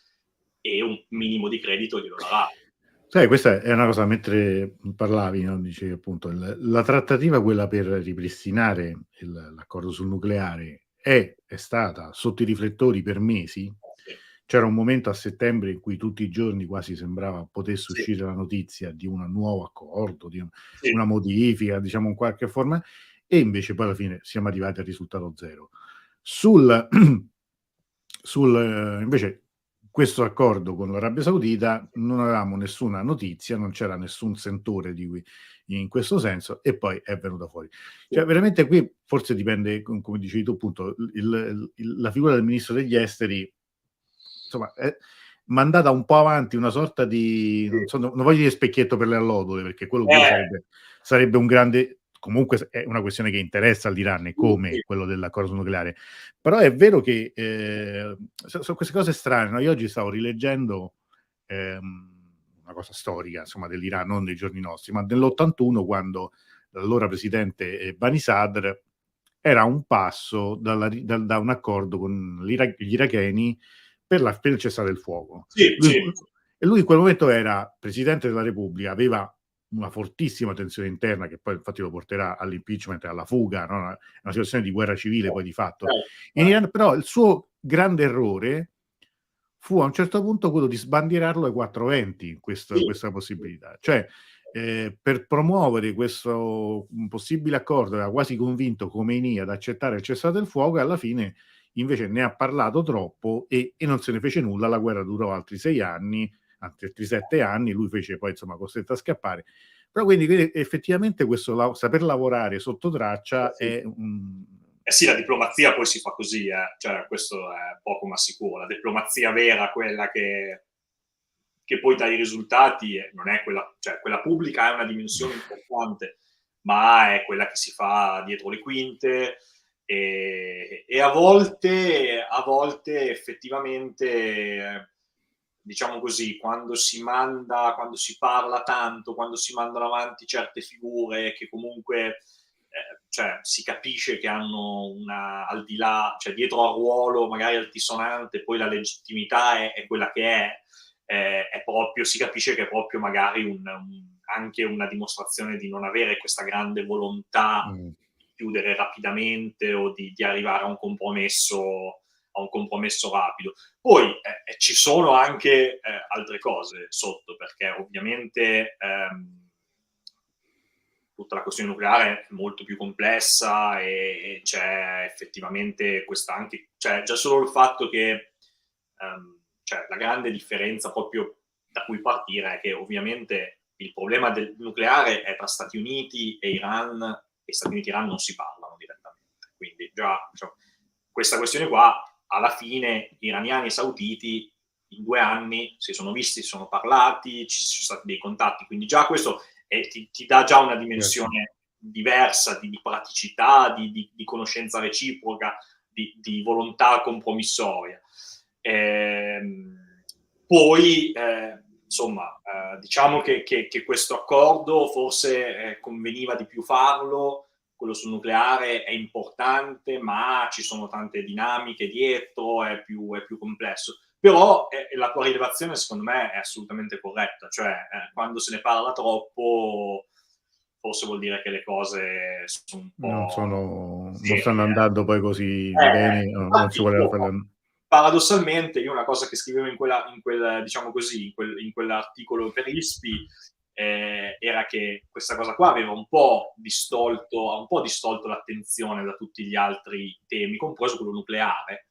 e un minimo di credito glielo darà. Sai, questa è una cosa, mentre parlavi, no, dicevi appunto la trattativa, quella per ripristinare l'accordo sul nucleare, è stata sotto i riflettori per mesi. C'era un momento a settembre in cui tutti i giorni quasi sembrava potesse uscire la notizia di un nuovo accordo, di una modifica, diciamo, in qualche forma, e invece poi alla fine siamo arrivati al risultato zero. Invece questo accordo con l'Arabia Saudita non avevamo nessuna notizia, non c'era nessun sentore in questo senso, e poi è venuta fuori. Cioè, veramente qui forse dipende, come dicevi tu appunto, la figura del ministro degli esteri, insomma, è mandata un po' avanti, una sorta di, non voglio dire specchietto per le allodole, perché quello sarebbe un grande, comunque è una questione che interessa all'Iran, come quello dell'accordo nucleare. Però è vero che sono queste cose strane, no? Io oggi stavo rileggendo una cosa storica, insomma, dell'Iran, non dei giorni nostri, ma dell'81, quando l'allora presidente Bani Sadr era un passo da un accordo con gli iracheni per il cessate il fuoco. E lui in quel momento era presidente della Repubblica, aveva una fortissima tensione interna che poi infatti lo porterà all'impeachment e alla fuga, no? Una situazione di guerra civile poi di fatto. In Iran, però il suo grande errore fu a un certo punto quello di sbandierarlo ai 420, questa possibilità. Cioè, per promuovere questo possibile accordo, era quasi convinto Khomeini ad accettare il cessate il fuoco, e alla fine invece ne ha parlato troppo e non se ne fece nulla. La guerra durò altri 6 anni, altri 7 anni, lui fece poi, insomma, costretto a scappare. Però quindi effettivamente questo saper lavorare sotto traccia è sì, la diplomazia poi si fa così, cioè questo è poco ma sicuro. La diplomazia vera, quella che poi dà i risultati, non è quella, cioè quella pubblica è una dimensione importante, ma è quella che si fa dietro le quinte, e a volte effettivamente, diciamo così, quando si parla tanto, quando si mandano avanti certe figure che comunque cioè si capisce che hanno al di là, cioè dietro al ruolo magari altisonante, poi la legittimità è quella che è proprio, si capisce che è proprio magari anche una dimostrazione di non avere questa grande volontà di chiudere rapidamente o di arrivare a un compromesso rapido. Poi ci sono anche altre cose sotto, perché ovviamente tutta la questione nucleare è molto più complessa e c'è effettivamente questa anche, cioè già solo il fatto che cioè la grande differenza proprio da cui partire è che ovviamente il problema del nucleare è tra Stati Uniti e Iran, e Stati Uniti e Iran non si parlano direttamente, quindi già cioè, questa questione qua, alla fine iraniani e sauditi in 2 anni si sono visti, si sono parlati, ci sono stati dei contatti, quindi già questo ti dà già una dimensione diversa di praticità, di conoscenza reciproca, di volontà compromissoria. Poi insomma diciamo che questo accordo forse conveniva di più farlo, quello sul nucleare è importante, ma ci sono tante dinamiche dietro, è più complesso. Però la tua rilevazione secondo me è assolutamente corretta, cioè quando se ne parla troppo forse vuol dire che le cose sono un po' non stanno andando poi così bene, non si voleva fare. Paradossalmente, io una cosa che scrivevo diciamo così, in quell'articolo per ISPI era che questa cosa qua aveva un po' distolto l'attenzione da tutti gli altri temi, compreso quello nucleare.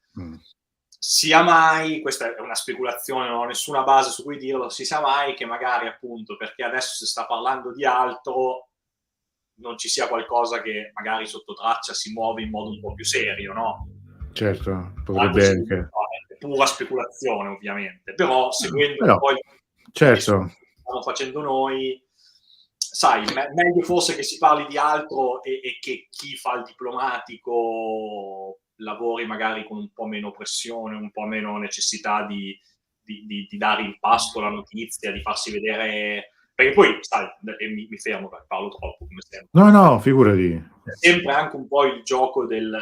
Sia mai, questa è una speculazione, non ho nessuna base su cui dirlo, si sa mai che magari appunto perché adesso si sta parlando di altro non ci sia qualcosa che magari sotto traccia si muove in modo un po' più serio, no? Certo, potrebbe anche. È pura speculazione, ovviamente, però seguendo Però, un po' certo. stiamo facendo noi, sai, meglio forse che si parli di altro e che chi fa il diplomatico lavori magari con un po' meno pressione, un po' meno necessità di dare in pasto la notizia, di farsi vedere, perché poi, sai, mi fermo perché parlo troppo, come sempre. No, figurati. È sempre anche un po' il gioco del,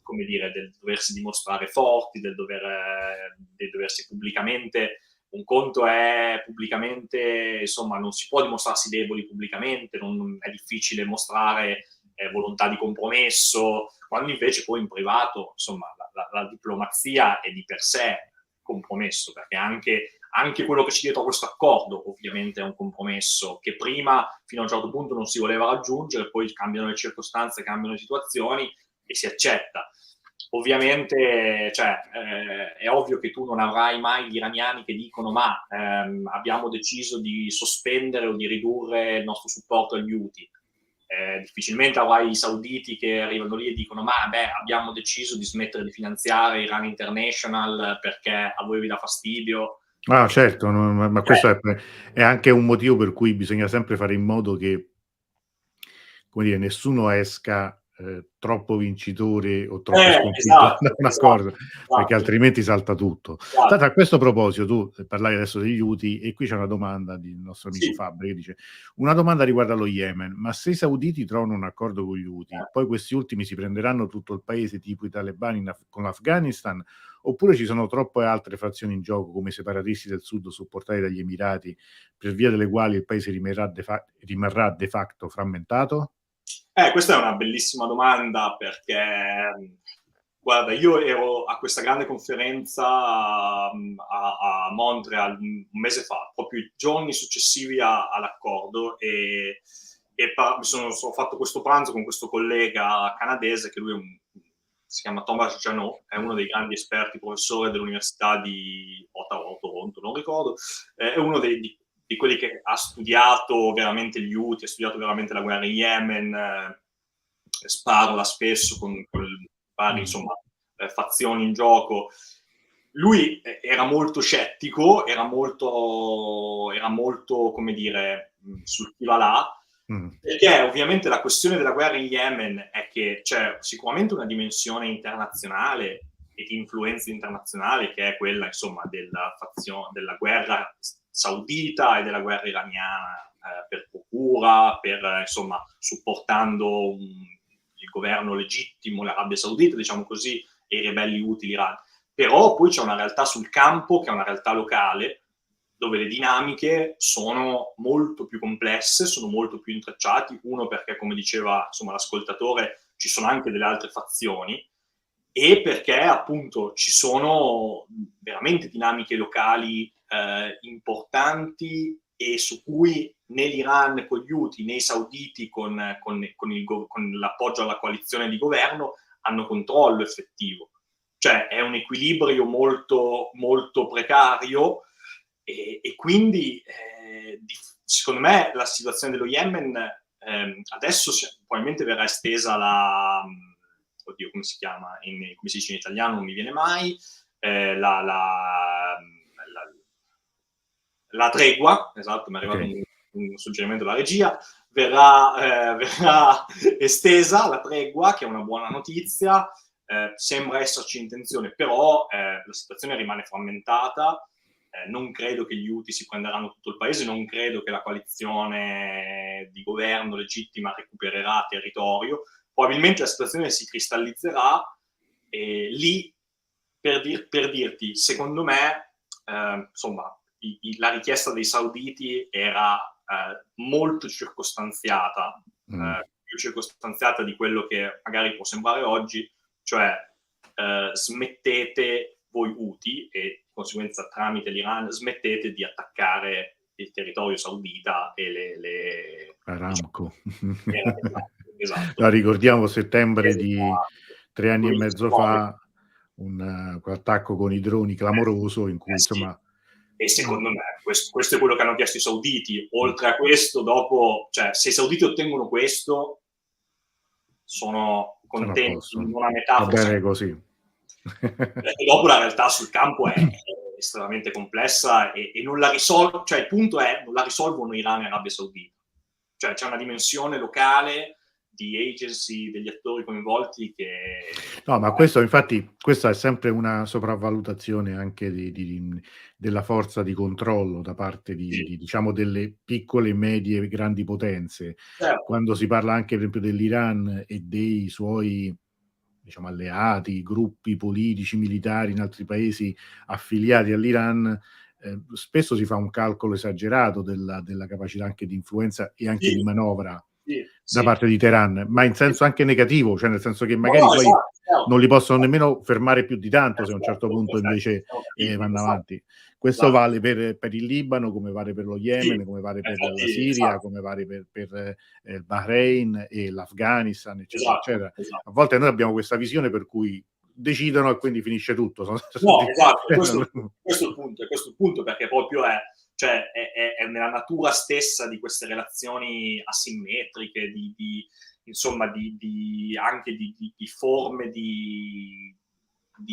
come dire, del doversi dimostrare forti, del doversi pubblicamente. Un conto è pubblicamente, insomma, non si può dimostrarsi deboli pubblicamente, è difficile mostrare volontà di compromesso, quando invece poi in privato, insomma, la diplomazia è di per sé compromesso, perché anche quello che c'è dietro a questo accordo ovviamente è un compromesso che prima fino a un certo punto non si voleva raggiungere, poi cambiano le circostanze, cambiano le situazioni e si accetta. Ovviamente, cioè, è ovvio che tu non avrai mai gli iraniani che dicono ma abbiamo deciso di sospendere o di ridurre il nostro supporto agli Houthi. Difficilmente avrai i sauditi che arrivano lì e dicono ma abbiamo deciso di smettere di finanziare Iran International perché a voi vi dà fastidio. Ah, certo, ma questo è anche un motivo per cui bisogna sempre fare in modo che, come dire, nessuno esca troppo vincitore o troppo sconfitto da un accordo, perché altrimenti salta tutto. Tanto a questo proposito, tu parlavi adesso degli Houthi e qui c'è una domanda del nostro amico Fabri che dice: una domanda riguarda lo Yemen, ma se i sauditi trovano un accordo con gli Houthi, poi questi ultimi si prenderanno tutto il paese tipo i talebani con l'Afghanistan, oppure ci sono troppe altre fazioni in gioco come i separatisti del sud supportati dagli Emirati, per via delle quali il paese rimarrà de facto frammentato? Questa è una bellissima domanda perché, guarda, io ero a questa grande conferenza a Montreal un mese fa, proprio i giorni successivi all'accordo, e sono fatto questo pranzo con questo collega canadese che lui si chiama Thomas Janot, è uno dei grandi esperti, professore dell'Università di Ottawa o Toronto, non ricordo, è uno di quelli che ha studiato veramente gli Houthi, ha studiato veramente la guerra in Yemen, sparla spesso con varie, insomma, fazioni in gioco. Lui era molto scettico, era molto, come dire, sul chi va là, perché ovviamente la questione della guerra in Yemen è che c'è sicuramente una dimensione internazionale e di influenza internazionale che è quella, insomma, della guerra saudita e della guerra iraniana per procura, per, insomma, supportando il governo legittimo, l'Arabia Saudita, diciamo così, e i ribelli Houthi, l'Iran. Però poi c'è una realtà sul campo che è una realtà locale, dove le dinamiche sono molto più complesse, sono molto più intrecciati. Uno perché, come diceva, insomma, l'ascoltatore, ci sono anche delle altre fazioni, e perché appunto ci sono veramente dinamiche locali importanti e su cui né l'Iran con gli Houthi né i sauditi con l'appoggio alla coalizione di governo hanno controllo effettivo. Cioè è un equilibrio molto, molto precario e quindi secondo me la situazione dello Yemen adesso probabilmente verrà estesa oddio, come si chiama? Come si dice in italiano? Non mi viene mai. La tregua, esatto, mi è arrivato un suggerimento della regia, verrà estesa la tregua, che è una buona notizia. Sembra esserci intenzione, però la situazione rimane frammentata. Non credo che gli Houthi si prenderanno tutto il paese, non credo che la coalizione di governo legittima recupererà territorio. Probabilmente la situazione si cristallizzerà lì, per dirti, secondo me, insomma, la richiesta dei sauditi era molto circostanziata, più circostanziata di quello che magari può sembrare oggi, cioè smettete voi Houthi e di conseguenza tramite l'Iran smettete di attaccare il territorio saudita e le Aramco. Esatto. No, ricordiamo settembre di 3 anni e mezzo fa, quell'attacco con i droni clamoroso in cui insomma. E secondo me questo è quello che hanno chiesto i sauditi. Oltre a questo, dopo, cioè, se i sauditi ottengono questo, sono contenti, Sono a posto. in una metà Va bene così. Perché dopo la realtà sul campo è estremamente complessa e non la risolvono, cioè il punto è non la risolvono Iran e Arabia Saudita. Cioè c'è una dimensione locale di agency, degli attori coinvolti che... No, ma questo infatti questa è sempre una sopravvalutazione anche della forza di controllo da parte Sì, diciamo delle piccole, medie e grandi potenze. certo, Quando si parla anche per esempio dell'Iran e dei suoi, diciamo, alleati, gruppi politici, militari in altri paesi affiliati all'Iran, spesso si fa un calcolo esagerato della capacità anche di influenza e anche di sì, manovra sì, da sì. parte di Teheran, ma in senso anche negativo, cioè nel senso che No, magari no, poi esatto, certo. non li possono nemmeno fermare più di tanto se a un certo Perfetto, punto perfetto, invece, siamo capiti, vanno esatto, avanti. Questo esatto. vale per il Libano, come vale per lo Sì, Yemen, come vale per la infatti, Siria, esatto, come vale per il Bahrain e l'Afghanistan, eccetera, esatto, eccetera. esatto. A volte noi abbiamo questa visione per cui decidono e quindi finisce tutto. No, esatto, Cioè non questo è il punto, è questo il punto, perché proprio è, cioè, è nella natura stessa di queste relazioni asimmetriche, insomma, anche di forme di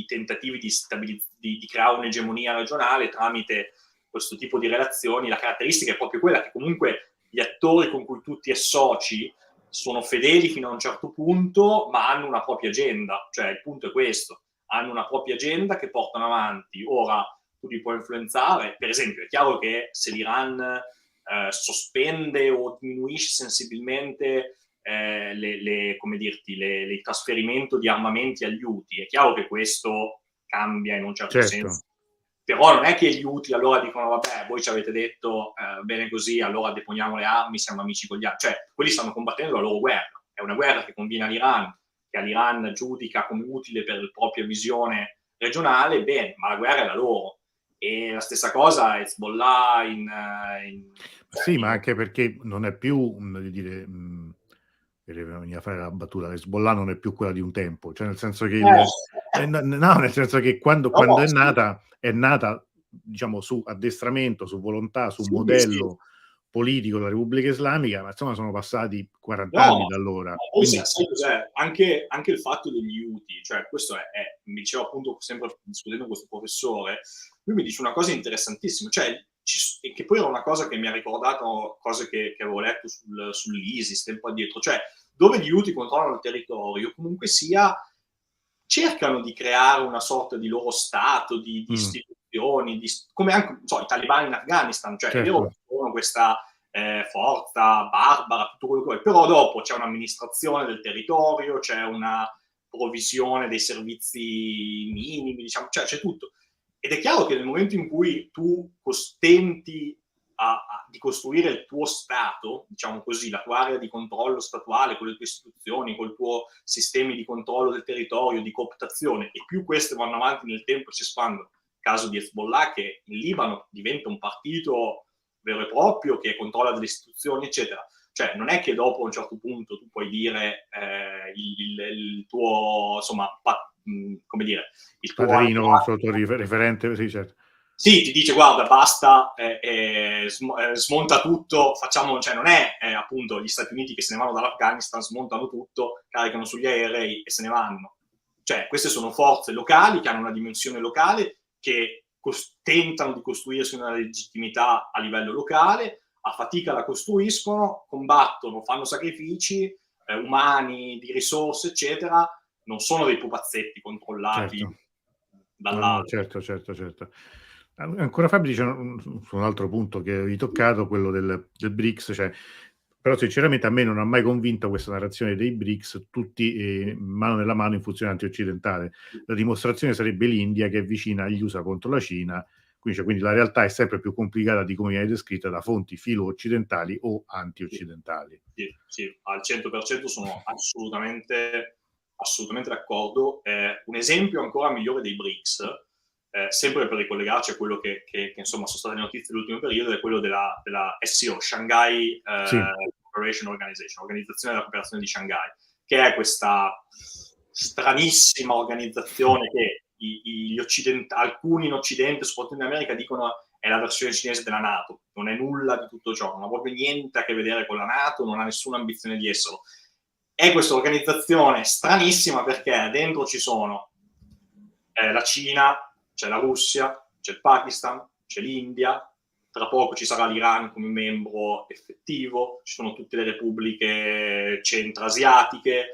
tentativi di creare un'egemonia regionale tramite questo tipo di relazioni. La caratteristica è proprio quella che comunque gli attori con cui tu ti associ sono fedeli fino a un certo punto, ma hanno una propria agenda, cioè il punto è questo, hanno una propria agenda che portano avanti. Ora tu li puoi influenzare, per esempio è chiaro che se l'Iran sospende o diminuisce sensibilmente come dirti, il trasferimento di armamenti agli Houthi, è chiaro che questo cambia in un certo certo, senso, però non è che gli Houthi allora dicono vabbè, voi ci avete detto bene così, allora deponiamo le armi, siamo amici con gli altri, cioè quelli stanno combattendo la loro guerra, è una guerra che conviene all'Iran, che all'Iran giudica come utile per la propria visione regionale, bene, ma la guerra è la loro. E la stessa cosa Hezbollah sì, ma in anche perché non è più, voglio dire, veniva a fare la battuta, Hezbollah non è più quella di un tempo, cioè nel senso che no, nel senso che no, no, quando sì, è nata diciamo su addestramento, su volontà, su sì, sì. modello politico della Repubblica Islamica, ma insomma sono passati 40 No, anni da allora, ma poi quindi sai cos'è? Anche il fatto degli Houthi, cioè questo mi diceva appunto sempre discutendo con questo professore, lui mi dice una cosa interessantissima, cioè e che poi era una cosa che mi ha ricordato cose che avevo letto sull'ISIS tempo addietro, cioè dove gli Houthi controllano il territorio, comunque sia, cercano di creare una sorta di loro stato, di mh, istituzioni, come anche so, i talebani in Afghanistan, cioè è vero certo, che sono questa forza barbara, tutto quello che vuoi, però dopo c'è un'amministrazione del territorio, c'è una provvisione dei servizi minimi, diciamo, cioè c'è tutto. Ed è chiaro che nel momento in cui tu tenti di costruire il tuo Stato, diciamo così, la tua area di controllo statuale con le tue istituzioni, con i tuoi sistemi di controllo del territorio, di cooptazione, e più queste vanno avanti nel tempo e si espandono, caso di Hezbollah che in Libano diventa un partito vero e proprio che controlla delle istituzioni, eccetera. Cioè, non è che dopo a un certo punto tu puoi dire il tuo, insomma, come dire, il tuo padrino, alleato sotto referente, sì, certo. sì, ti dice guarda, basta, smonta tutto, facciamo, cioè non è appunto gli Stati Uniti che se ne vanno dall'Afghanistan, smontano tutto, caricano sugli aerei e se ne vanno. Cioè queste sono forze locali che hanno una dimensione locale, che tentano di costruirsi una legittimità a livello locale, a fatica la costruiscono, combattono, fanno sacrifici umani, di risorse, eccetera, non sono dei pupazzetti controllati Certo. No, no, dall'alto. certo, certo, certo. Ancora Fabri dice su un altro punto che avevi toccato, quello del BRICS, cioè però sinceramente a me non ha mai convinto questa narrazione dei BRICS tutti, mano nella mano in funzione antioccidentale. La dimostrazione sarebbe l'India che è vicina agli USA contro la Cina, quindi la realtà è sempre più complicata di come viene descritta da fonti filo-occidentali o Sì, anti-occidentali. sì, sì, al 100% sono assolutamente d'accordo. Un esempio ancora migliore dei BRICS, sempre per ricollegarci a quello che insomma sono state le notizie dell'ultimo periodo, è quello della SCO, Shanghai Sì, Cooperation Organization, Organizzazione della Cooperazione di Shanghai, che è questa stranissima organizzazione che alcuni in Occidente, soprattutto in America, dicono è la versione cinese della NATO, non è nulla di tutto ciò, non ha proprio niente a che vedere con la NATO, non ha nessuna ambizione di esserlo. È questa organizzazione stranissima perché dentro ci sono la Cina, c'è la Russia, c'è il Pakistan, c'è l'India, tra poco ci sarà l'Iran come membro effettivo, ci sono tutte le repubbliche centroasiatiche,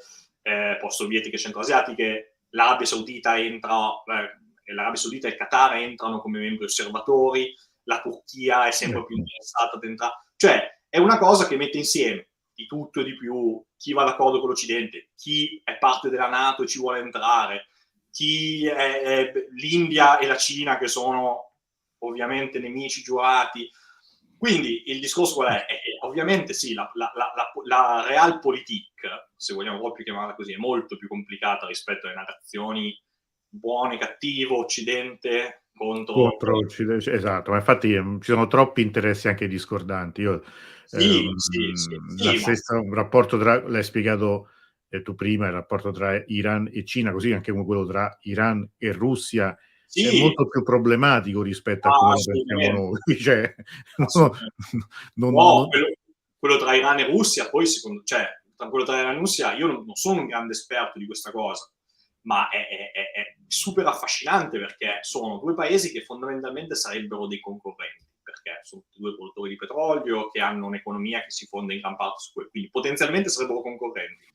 post-sovietiche centroasiatiche, l'Arabia Saudita entra, l'Arabia Saudita e il Qatar entrano come membri osservatori, la Turchia è sempre più interessata ad entrare, cioè è una cosa che mette insieme di tutto e di più, chi va d'accordo con l'Occidente, chi è parte della NATO e ci vuole entrare, chi è l'India e la Cina che sono ovviamente nemici giurati. Quindi il discorso qual è? Ovviamente sì, la realpolitik, se vogliamo proprio chiamarla così, è molto più complicata rispetto alle narrazioni buone, cattivo, Occidente contro esatto, ma infatti ci sono troppi interessi anche discordanti. Io sì, sì, sì, la sì, ma stessa un rapporto tra l'hai spiegato, tu prima, il rapporto tra Iran e Cina, così anche come quello tra Iran e Russia è sì, molto più problematico rispetto a come lo pensiamo assolutamente, noi. Cioè, no, assolutamente. non No, quello tra Iran e Russia, poi secondo, cioè, tra quello tra Iran e Russia, io non sono un grande esperto di questa cosa, ma è super affascinante perché sono due paesi che fondamentalmente sarebbero dei concorrenti, perché sono due produttori di petrolio che hanno un'economia che si fonda in gran parte su quello, quindi potenzialmente sarebbero concorrenti.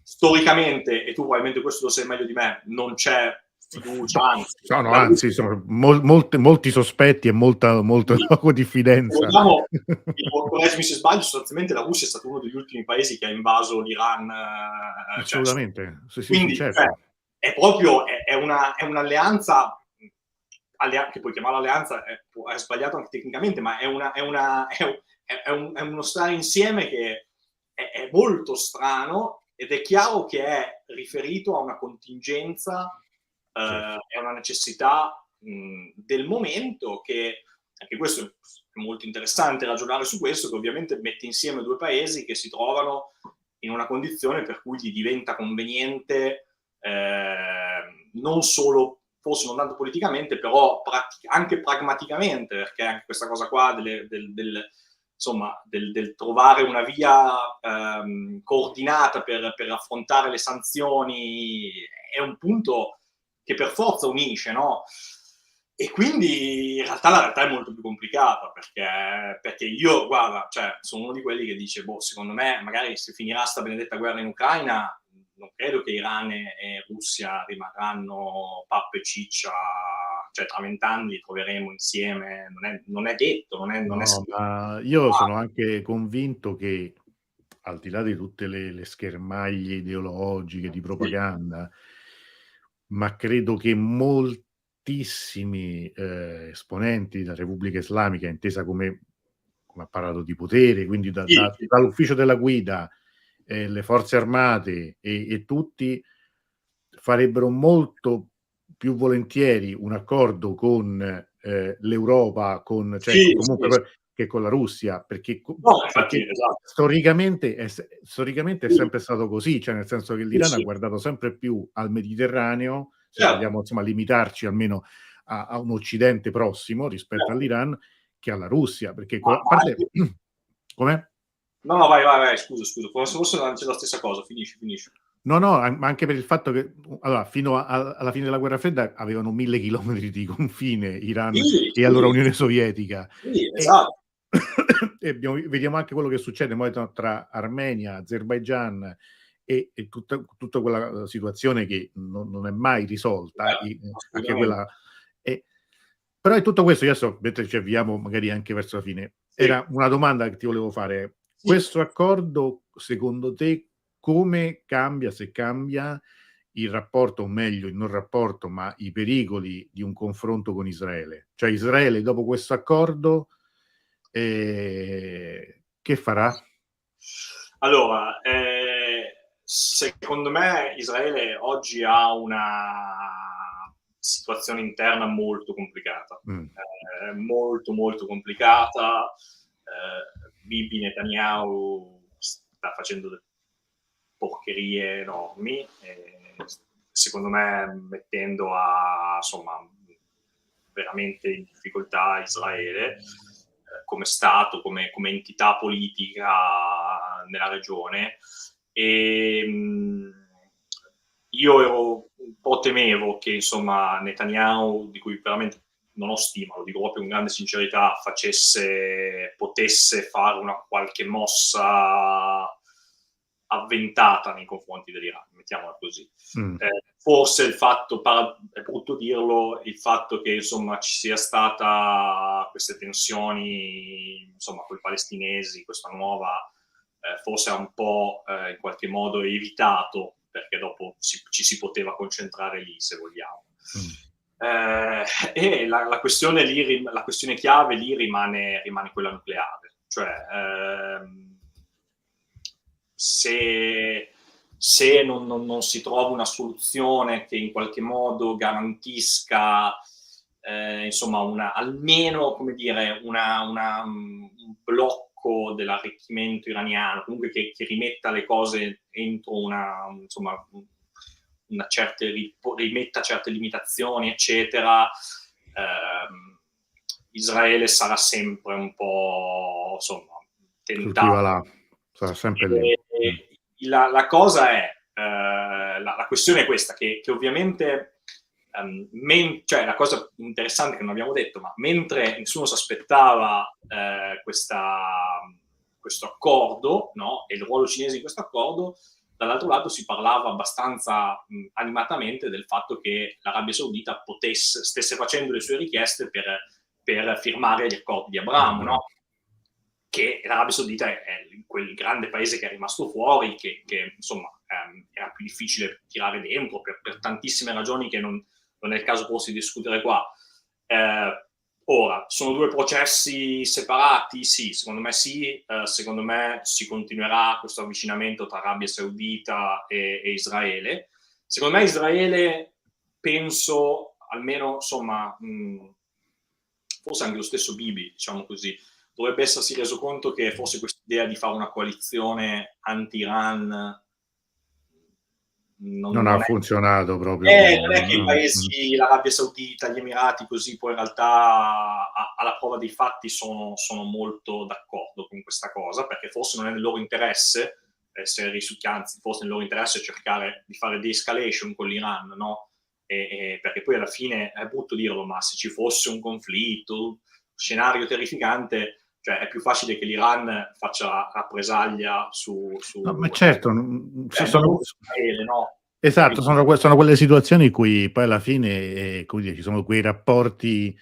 Storicamente, e tu probabilmente questo lo sai meglio di me, non c'è fiducia, anzi, sono la anzi, Russia sono molti sospetti e molta sì, se diffidenza. vogliamo, correggimi se sbaglio, sostanzialmente la Russia è stato uno degli ultimi paesi che ha invaso l'Iran, cioè, Assolutamente. Sì, quindi cioè, certo. è proprio è un'alleanza, che puoi chiamare alleanza, è sbagliato anche tecnicamente, ma è uno stare insieme che è molto strano ed è chiaro che è riferito a una contingenza, Certo. è una necessità del momento, che anche questo è molto interessante ragionare su questo, che ovviamente mette insieme due paesi che si trovano in una condizione per cui gli diventa conveniente, non solo, forse non tanto politicamente, però anche pragmaticamente, perché anche questa cosa qua insomma, del trovare una via coordinata per affrontare le sanzioni è un punto che per forza unisce, no? E quindi in realtà la realtà è molto più complicata, perché io, guarda, cioè, sono uno di quelli che dice, boh, secondo me, magari se finirà sta benedetta guerra in Ucraina, non credo che Iran e Russia rimarranno pappa e ciccia, cioè tra 20 anni li troveremo insieme, non è detto, non è No, scritto. ma io sono anche convinto che, al di là di tutte le schermaglie ideologiche, di Sì, propaganda, ma credo che moltissimi, esponenti della Repubblica Islamica, intesa come apparato di potere, quindi sì, sì, dall'ufficio della guida, le forze armate e tutti, farebbero molto più volentieri un accordo con, l'Europa, cioè sì, comunque sì, sì. che con la Russia, No, infatti, perché esatto. storicamente è Sì, sempre stato così, cioè nel senso che sì, l'Iran ha sì, guardato sempre più al Mediterraneo, se certo, vogliamo insomma limitarci almeno a un occidente prossimo rispetto certo. all'Iran, che alla Russia, perché Ma a parte anche, come? no, no, vai, scusa, forse non c'è la stessa cosa, finisci. No, no, ma anche per il fatto che allora fino alla fine della guerra fredda avevano 1000 chilometri di confine Iran Sì, e allora sì, Unione Sovietica sì, e esatto. e vediamo anche quello che succede poi tra Armenia, Azerbaigian e tutta quella, situazione che non è mai risolta, anche Assolutamente. quella e però in tutto questo io adesso, mentre ci avviamo magari anche verso la fine, Sì, era una domanda che ti volevo fare: sì. questo accordo secondo te come cambia, se cambia, il rapporto, o meglio il non rapporto, ma i pericoli di un confronto con Israele? Cioè Israele dopo questo accordo, che farà? Allora, secondo me Israele oggi ha una situazione interna molto complicata, Mh, molto molto complicata. Bibi Netanyahu sta facendo delle porcherie enormi, secondo me mettendo insomma, veramente in difficoltà Israele, come Stato, come entità politica nella regione. E, io ero un po' temevo che, insomma, Netanyahu, di cui veramente non ho stima, lo dico proprio con grande sincerità, potesse fare una qualche mossa avventata nei confronti dell'Iran, mettiamola così. Forse il fatto, è brutto dirlo, il fatto che, insomma, ci sia stata queste tensioni, insomma, con i palestinesi, questa nuova, forse ha un po' in qualche modo evitato, perché dopo ci si poteva concentrare lì, se vogliamo. E la questione lì, la questione chiave lì rimane quella nucleare, cioè se non si trova una soluzione che in qualche modo garantisca insomma almeno, come dire, un blocco dell'arricchimento iraniano, comunque che rimetta le cose entro insomma, una rimetta certe limitazioni, eccetera, Israele sarà sempre un po', insomma, tentato. Sarà sempre lì. La cosa è, la questione è questa, che ovviamente, cioè la cosa interessante che non abbiamo detto, ma mentre nessuno si aspettava questo accordo, no? E il ruolo cinese in questo accordo, dall'altro lato si parlava abbastanza animatamente del fatto che l'Arabia Saudita stesse facendo le sue richieste per firmare gli accordi di Abramo, no? Che l'Arabia Saudita è quel grande paese che è rimasto fuori, che insomma era più difficile tirare dentro per tantissime ragioni che non è il caso forse di discutere qua. Ora, sono due processi separati? Sì, secondo me sì. Secondo me si continuerà questo avvicinamento tra Arabia Saudita e Israele. Secondo me Israele, penso, almeno, insomma, forse anche lo stesso Bibi, diciamo così, dovrebbe essersi reso conto che forse questa idea di fare una coalizione anti-Iran non ha funzionato proprio. Non è che i paesi, l'Arabia Saudita, gli Emirati, così poi in realtà alla prova dei fatti sono molto d'accordo con questa cosa, perché forse non è nel loro interesse essere risucchianti, forse nel loro interesse cercare di fare de-escalation con l'Iran, no? Perché poi alla fine è brutto dirlo, ma se ci fosse un conflitto, un scenario terrificante, cioè è più facile che l'Iran faccia rappresaglia su no, ma certo, Israele, no? Esatto, sono quelle situazioni in cui poi alla fine ci sono quei rapporti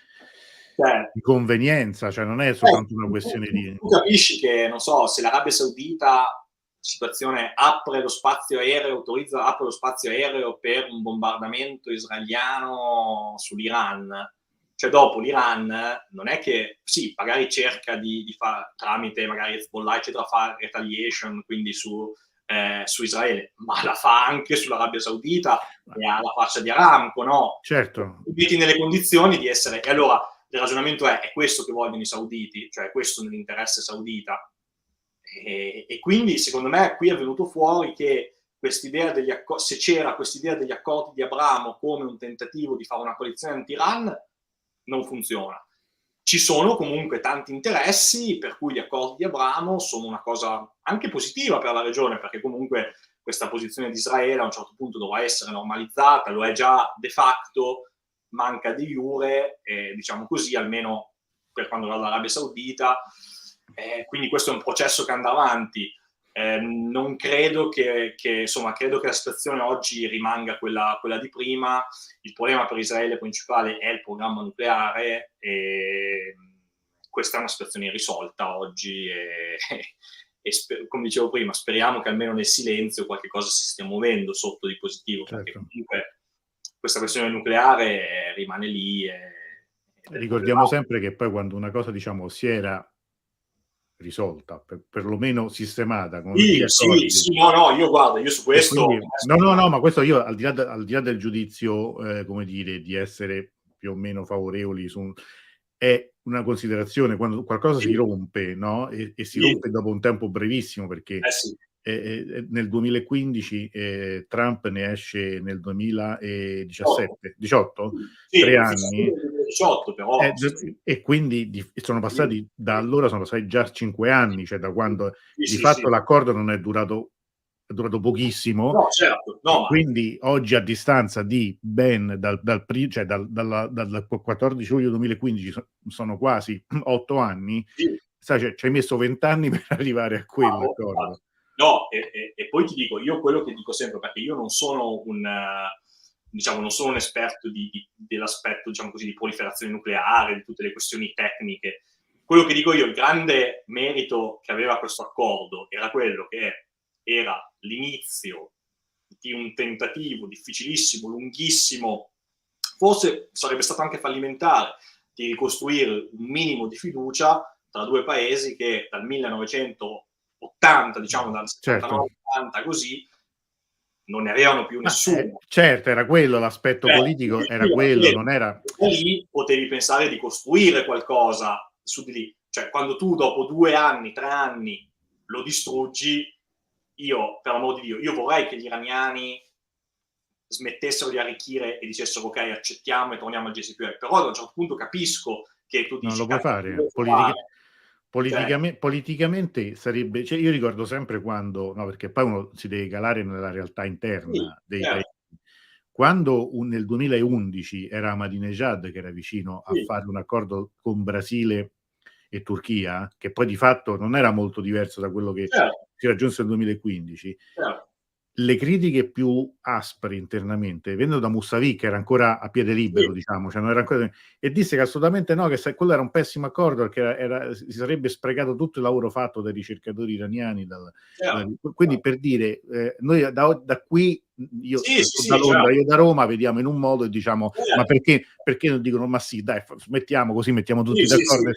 di convenienza, cioè non è soltanto una questione di... Tu capisci che, non so, se l'Arabia Saudita, situazione, apre lo spazio aereo per un bombardamento israeliano sull'Iran, cioè dopo l'Iran non è che, sì, magari cerca di fare, tramite magari Hezbollah, eccetera, fare retaliation, quindi su Israele, ma la fa anche sull'Arabia Saudita e ha la faccia di Aramco, no? Certo. Metti nelle condizioni di essere... E allora il ragionamento è questo che vogliono i sauditi, cioè questo nell'interesse saudita. E quindi secondo me qui è venuto fuori che quest'idea se c'era quest'idea degli accordi di Abramo come un tentativo di fare una coalizione anti-Iran, non funziona. Ci sono comunque tanti interessi per cui gli accordi di Abramo sono una cosa anche positiva per la regione, perché comunque questa posizione di Israele a un certo punto dovrà essere normalizzata, lo è già de facto, manca di jure, diciamo così, almeno per quanto riguarda l'Arabia Saudita. Quindi questo è un processo che andrà avanti. Non credo insomma, credo che la situazione oggi rimanga quella di prima. Il problema per Israele principale è il programma nucleare e questa è una situazione irrisolta oggi come dicevo prima, speriamo che almeno nel silenzio qualche cosa si stia muovendo sotto di positivo, certo. Perché comunque questa questione nucleare rimane lì. Ricordiamo sempre che poi quando una cosa, diciamo, si era risolta, perlomeno sistemata con sì, no, io su questo quindi, no, ma questo io al di là del giudizio come dire, di essere più o meno favorevoli è una considerazione quando qualcosa si rompe, no? E si rompe dopo un tempo brevissimo, perché nel 2015 Trump ne esce nel 2017 18 3 anni 18, però e quindi sono passati da allora sono passati già 5 anni, cioè da quando di fatto l'accordo non è durato è durato pochissimo. No, certo, no, E quindi oggi, a distanza di ben dal 14 luglio 2015 sono quasi 8 anni, sì. sai, ci hai messo 20 anni per arrivare a quell'accordo. No, e poi ti dico, io quello che dico sempre, perché io non sono diciamo, non sono un esperto dell'aspetto, diciamo così, di proliferazione nucleare, di tutte le questioni tecniche. Quello che dico io, il grande merito che aveva questo accordo era quello che era l'inizio di un tentativo difficilissimo, lunghissimo, forse sarebbe stato anche fallimentare, di ricostruire un minimo di fiducia tra due paesi che dal 1980, diciamo dal 79-80 così, non ne avevano più nessuno. Certo, era quello l'aspetto politico, era quello, non era... Da lì potevi pensare di costruire qualcosa su di lì. Cioè, quando tu dopo 2 anni, 3 anni lo distruggi, io, per amor di Dio, io vorrei che gli iraniani smettessero di arricchire e dicessero ok, accettiamo e torniamo al JCPOA, però ad un certo punto capisco che tu dici... Non lo puoi fare. Politicamente sarebbe... Cioè, io ricordo sempre quando... No, perché poi uno si deve calare nella realtà interna dei paesi. Quando nel 2011 era Ahmadinejad che era vicino a fare un accordo con Brasile e Turchia, che poi di fatto non era molto diverso da quello che si raggiunse nel 2015, le critiche più aspre internamente vengono da Mousavi, che era ancora a piede libero, diciamo, cioè non era ancora... e disse che assolutamente no, che quello era un pessimo accordo, perché si sarebbe sprecato tutto il lavoro fatto dai ricercatori iraniani. Quindi per dire, noi da qui, io da Londra, io da Roma, vediamo in un modo e diciamo, ma perché non dicono, ma sì, dai, smettiamo così, mettiamo tutti d'accordo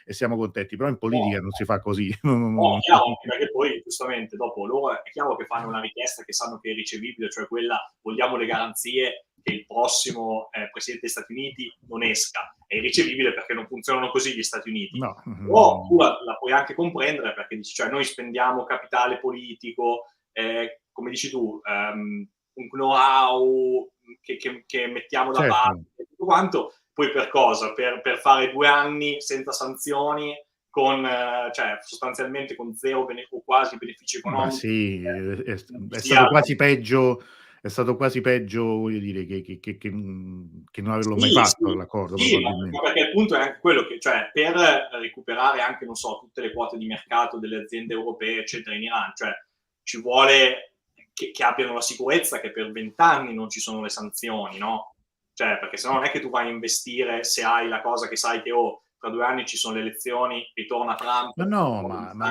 e siamo contenti, però in politica non si fa così. No, chiaro, perché poi giustamente dopo loro è chiaro che fanno una richiesta che sanno che è ricevibile, cioè quella, vogliamo le garanzie che il prossimo Presidente degli Stati Uniti non esca. È irricevibile perché non funzionano così gli Stati Uniti. No. Però tu la puoi anche comprendere perché dici, cioè noi spendiamo capitale politico, come dici tu, un know-how che mettiamo da parte, tutto quanto, poi per cosa? Per fare 2 anni senza sanzioni, cioè sostanzialmente con zero o quasi benefici economici. Ma sì, è stato quasi peggio, voglio dire, che non averlo mai fatto l'accordo, probabilmente. Perché il punto è anche quello che, cioè, per recuperare anche, non so, tutte le quote di mercato delle aziende europee, eccetera, in Iran, cioè ci vuole che abbiano la sicurezza che per 20 anni non ci sono le sanzioni, no? Cioè, perché se no non è che tu vai a investire se hai la cosa che sai che tra 2 anni ci sono le elezioni, ritorna Trump. Ma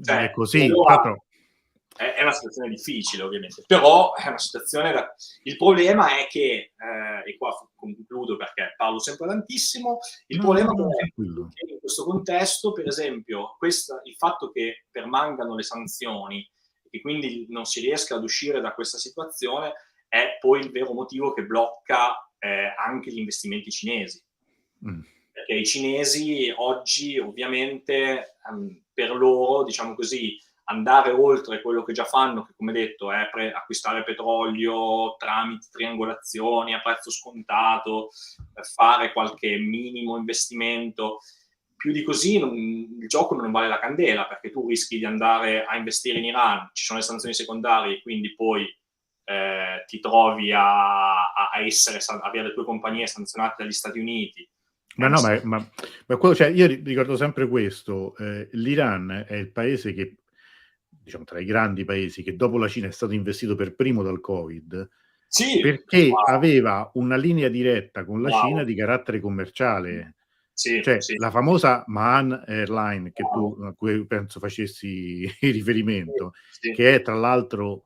cioè, non è così. Allora, è una situazione difficile, ovviamente, però è una situazione il problema è che, e qua concludo perché parlo sempre tantissimo, il problema è che in questo contesto, per esempio, il fatto che permangano le sanzioni e quindi non si riesca ad uscire da questa situazione è poi il vero motivo che blocca anche gli investimenti cinesi. Perché i cinesi oggi, ovviamente, per loro, diciamo così, andare oltre quello che già fanno, che come detto è acquistare petrolio tramite triangolazioni a prezzo scontato, fare qualche minimo investimento, più di così il gioco non vale la candela, perché tu rischi di andare a investire in Iran, ci sono le sanzioni secondarie, quindi poi ti trovi a avere le tue compagnie sanzionate dagli Stati Uniti. Ma quello, cioè, io ricordo sempre questo, l'Iran è il paese che, diciamo, tra i grandi paesi che dopo la Cina è stato investito per primo dal Covid, perché aveva una linea diretta con la Cina di carattere commerciale. La famosa Mahan Airline a cui penso facessi riferimento, che è tra l'altro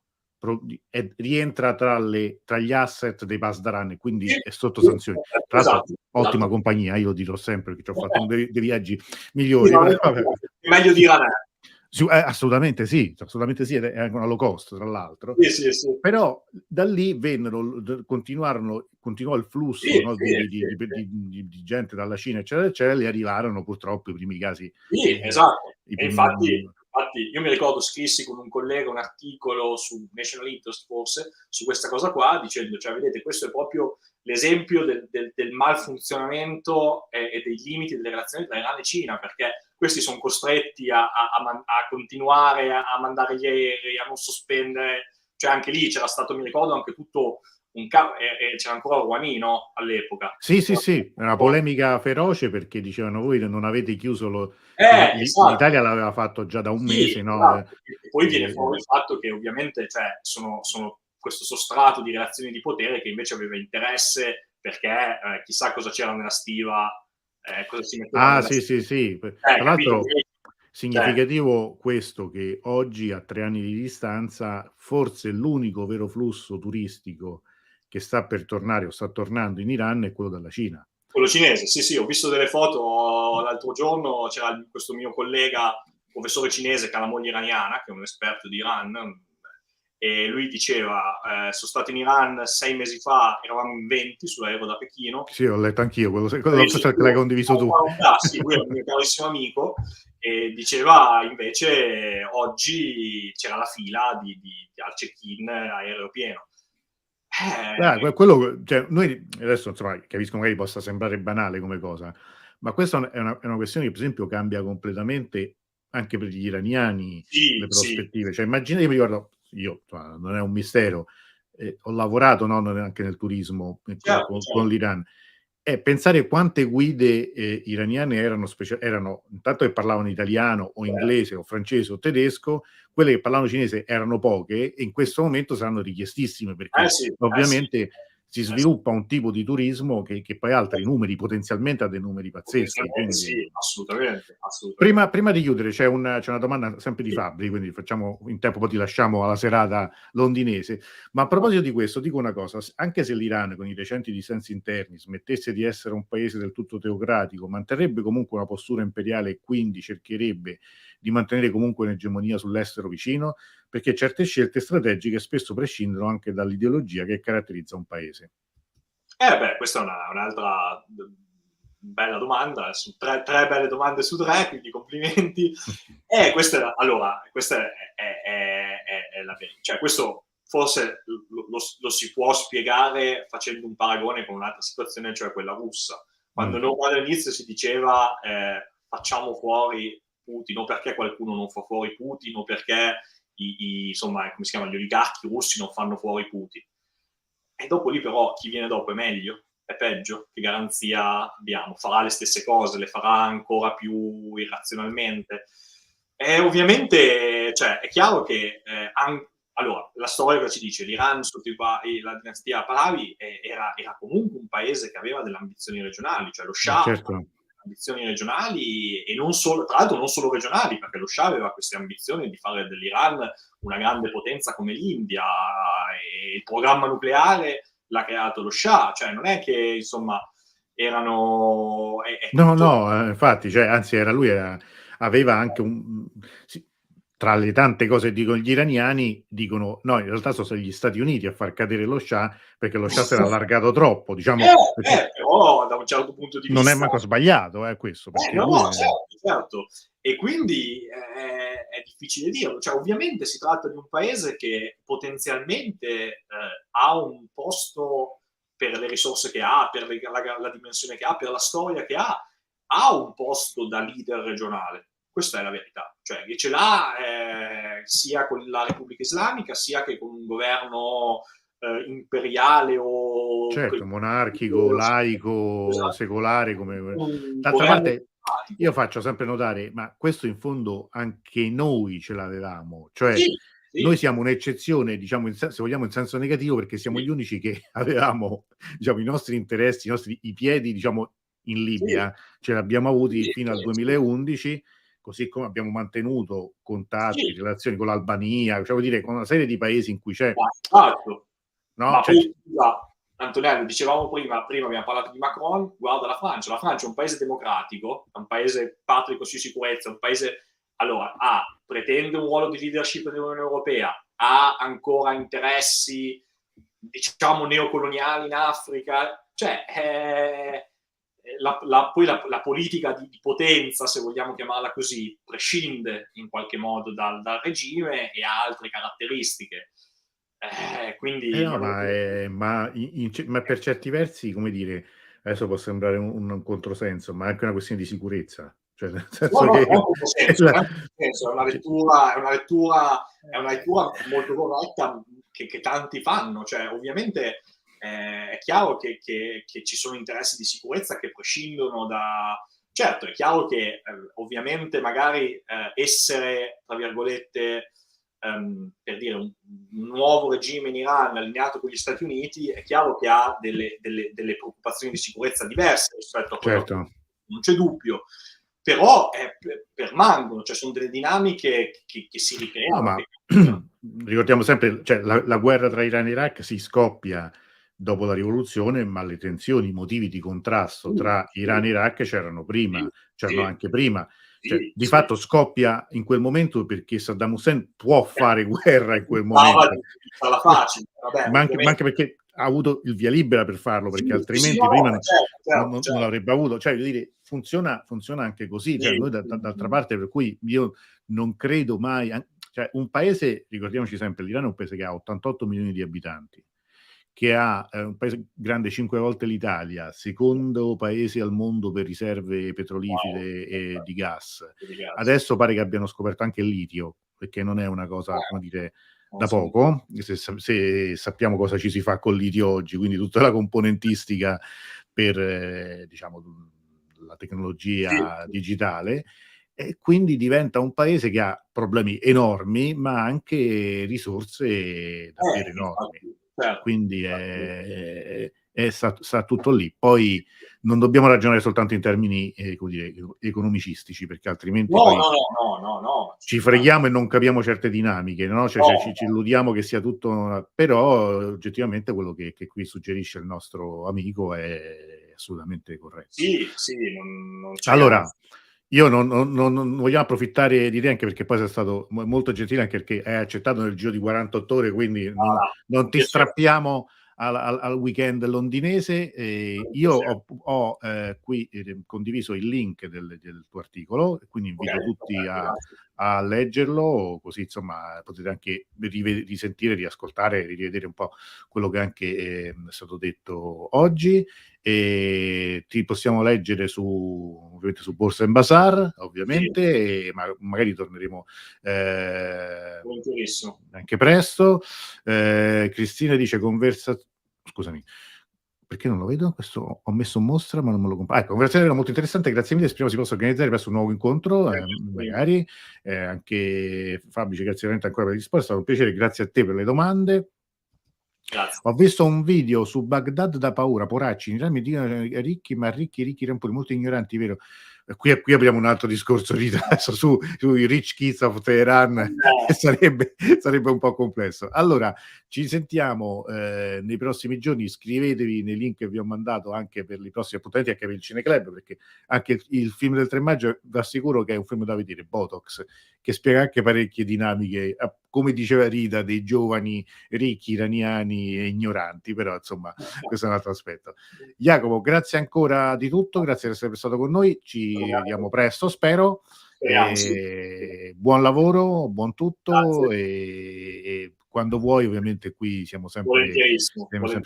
rientra tra gli asset dei Pasdaran, quindi è sotto sanzioni. Tra l'altro ottima compagnia, io lo dirò sempre perché ci ho fatto uno dei viaggi migliori. Meglio di Iran. Assolutamente sì, è anche una low cost, tra l'altro. Però da lì continuò il flusso di gente dalla Cina, eccetera, e arrivarono purtroppo i primi casi. Esatto. E infatti io mi ricordo scrissi con un collega un articolo su National Interest, forse, su questa cosa qua, dicendo, cioè, vedete, questo è proprio l'esempio del malfunzionamento e dei limiti delle relazioni tra Iran e Cina, perché questi sono costretti a continuare a mandare gli aerei, a non sospendere, cioè anche lì c'era stato, mi ricordo, anche tutto e c'era ancora Rouhani, no, all'epoca. Sì, sì, sì, una polemica feroce perché dicevano voi non avete chiuso Esatto. l'Italia l'aveva fatto già da un Sì, mese, no? esatto. E poi viene fuori il fatto che ovviamente, cioè, sono questo sostrato di relazioni di potere che invece aveva interesse perché chissà cosa c'era nella stiva, cosa si metteva Ah, nella sì, sì, stiva. sì. Tra Capito? l'altro Cioè, significativo questo che oggi, a 3 anni di distanza, forse l'unico vero flusso turistico che sta per tornare o sta tornando in Iran è quello dalla Cina. quello cinese, sì, sì, ho visto delle foto l'altro giorno, c'era questo mio collega, professore cinese, che ha la moglie iraniana, che è un esperto di Iran, e lui diceva, sono stato in Iran 6 mesi fa, eravamo in 20 sull'aereo da Pechino, Sì, ho letto anch'io quello penso che l'hai condiviso tu. sì, lui è un mio carissimo amico, e diceva invece oggi c'era la fila al check-in aereo pieno. Quello cioè noi adesso insomma capisco magari possa sembrare banale come cosa, ma questa è una questione che per esempio cambia completamente anche per gli iraniani Sì, le sì, prospettive. Cioè immagina io mi ricordo io, insomma non è un mistero, ho lavorato, no, anche nel turismo, certo, con certo. l'Iran. Pensare quante guide, iraniane erano intanto che parlavano italiano o inglese o francese o tedesco, quelle che parlavano cinese erano poche e in questo momento saranno richiestissime Eh perché sì, eh sì, ovviamente si eh sì. sviluppa un tipo di turismo che poi ha altri numeri, potenzialmente ha dei numeri pazzeschi, Potenzialmente quindi sì, assolutamente, assolutamente. prima di chiudere c'è una domanda sempre di Sì, Fabri, quindi facciamo in tempo, poi ti lasciamo alla serata londinese. Ma a proposito di questo dico una cosa, anche se l'Iran con i recenti dissensi interni smettesse di essere un paese del tutto teocratico, manterrebbe comunque una postura imperiale e quindi cercherebbe di mantenere comunque un'egemonia sull'estero vicino, perché certe scelte strategiche spesso prescindono anche dall'ideologia che caratterizza un paese. beh, questa è un'altra bella domanda, su tre belle domande su tre, quindi complimenti. Questa è la verità. Cioè, questo forse lo si può spiegare facendo un paragone con un'altra situazione, cioè quella russa. Mh, Quando all'inizio si diceva facciamo fuori Putin, o perché qualcuno non fa fuori Putin, o perché insomma, come si chiama, gli oligarchi russi non fanno fuori Putin. E dopo lì però chi viene dopo è meglio, è peggio, che garanzia abbiamo? Farà le stesse cose, le farà ancora più irrazionalmente. E ovviamente, cioè, è chiaro che allora, la storia cosa ci dice? L'Iran sotto la dinastia Pahlavi era comunque un paese che aveva delle ambizioni regionali, cioè lo Shah aveva certo. ambizioni regionali e non solo, tra l'altro non solo regionali, perché lo Shah aveva queste ambizioni di fare dell'Iran una grande potenza come l'India, e il programma nucleare l'ha creato lo Shah, cioè non è che insomma erano è No, tutto no, infatti, cioè anzi aveva anche sì, tra le tante cose che dicono gli iraniani, dicono: "No, in realtà so' stati gli Stati Uniti a far cadere lo Shah, perché lo Shah s'era allargato troppo", diciamo, perché però da un certo punto di non è vista manco sbagliato, questo, perché no, lui no, è certo, certo. E quindi è difficile dirlo. Cioè, ovviamente si tratta di un paese che potenzialmente ha un posto per le risorse che ha, per la dimensione che ha, per la storia che ha un posto da leader regionale. Questa è la verità. Cioè, che ce l'ha sia con la Repubblica Islamica, sia che con un governo imperiale o certo, monarchico, laico, esatto, secolare come un d'altra governo parte io democratico. faccio sempre notare, ma questo in fondo anche noi ce l'avevamo, cioè Sì, noi sì, siamo un'eccezione, diciamo se vogliamo in senso negativo, perché siamo sì, gli unici che avevamo, diciamo, i nostri interessi, i piedi, diciamo, in sì, Libia, ce l'abbiamo avuti sì, fino al sì, 2011, così come abbiamo mantenuto contatti, sì, relazioni con l'Albania, cioè vuol dire con una serie di paesi in cui c'è, ma esatto. no, Ma cioè poi scusa, Antonello, dicevamo prima abbiamo parlato di Macron, guarda la Francia è un paese democratico, è un paese patrico su sicurezza, un paese, allora, pretende un ruolo di leadership dell'Unione Europea, ha ancora interessi, diciamo, neocoloniali in Africa, cioè, poi la politica di potenza, se vogliamo chiamarla così, prescinde in qualche modo dal regime e ha altre caratteristiche. Quindi No, non lo ma, so. ma per certi versi, come dire, adesso può sembrare un controsenso, ma è anche una questione di sicurezza. cioè nel No, senso no, che non in senso, la- è una cioè, lettura, è una lettura molto corretta che tanti fanno. Cioè, ovviamente è chiaro che ci sono interessi di sicurezza che prescindono da... Certo, è chiaro che ovviamente magari essere, tra virgolette, per dire, un nuovo regime in Iran allineato con gli Stati Uniti, è chiaro che ha delle preoccupazioni di sicurezza diverse rispetto a quello che certo. non c'è dubbio, però permangono, cioè sono delle dinamiche che si No, ricreano. ma ricordiamo sempre, cioè, la guerra tra Iran e Iraq si scoppia dopo la rivoluzione, ma le tensioni, i motivi di contrasto tra Iran e Iraq c'erano prima, c'erano anche prima. Cioè, di fatto scoppia in quel momento perché Saddam Hussein può fare guerra in quel momento. La facile, vabbè, Ma anche ovviamente. perché ha avuto il via libera per farlo, perché Sì, altrimenti no, prima non certo. l'avrebbe avuto. Cioè, voglio dire, funziona anche così. Cioè, noi d'altra parte, per cui io non credo mai, cioè, un paese, ricordiamoci sempre, l'Iran è un paese che ha 88 milioni di abitanti, che ha un paese grande 5 volte l'Italia, secondo paese al mondo per riserve petrolifere e di gas. Adesso pare che abbiano scoperto anche il litio, perché non è una cosa, come dire, da poco, se sappiamo cosa ci si fa col litio oggi, quindi tutta la componentistica per, diciamo, la tecnologia digitale, e quindi diventa un paese che ha problemi enormi, ma anche risorse davvero enormi. Infatti, certo, Quindi sta tutto lì. Poi non dobbiamo ragionare soltanto in termini, come dire, economicistici, perché altrimenti poi no, ci freghiamo e non capiamo certe dinamiche, no? Cioè, ci illudiamo che sia tutto, però oggettivamente quello che qui suggerisce il nostro amico è assolutamente corretto. sì, non c'è Allora, io non vogliamo approfittare di te, anche perché poi sei stato molto gentile, anche perché hai accettato nel giro di 48 ore, quindi non ti strappiamo al weekend londinese. Io ho qui condiviso il link del tuo articolo, quindi invito tutti a leggerlo, così insomma potete anche risentire, riascoltare, rivedere un po' quello che anche è stato detto oggi. E ti possiamo leggere ovviamente su Borsa and Bazar, ovviamente, ma magari torneremo anche presto. Cristina dice scusami, perché non lo vedo? Questo ho messo in mostra, ma non me lo ecco, conversazione era molto interessante, grazie mille, speriamo si possa organizzare presso un nuovo incontro, magari. Anche Fabio, grazie veramente ancora per la risposta, è stato un piacere, grazie a te per le domande. Grazie. Ho visto un video su Baghdad da paura, poracci, in Iran mi dicono ricchi, ma ricchi erano pure molto ignoranti, vero? Qui apriamo un altro discorso di adesso sui rich kids of Teheran, che sarebbe un po' complesso. Allora, ci sentiamo nei prossimi giorni, iscrivetevi nei link che vi ho mandato anche per i prossimi appuntamenti, anche per il Cineclub, perché anche il film del 3 maggio vi assicuro che è un film da vedere, Botox, che spiega anche parecchie dinamiche, come diceva Rita, dei giovani ricchi iraniani e ignoranti, però insomma questo è un altro aspetto. Jacopo, grazie ancora di tutto, grazie di essere stato con noi, ci vediamo presto, spero. Buon lavoro, buon tutto e quando vuoi, ovviamente qui siamo sempre.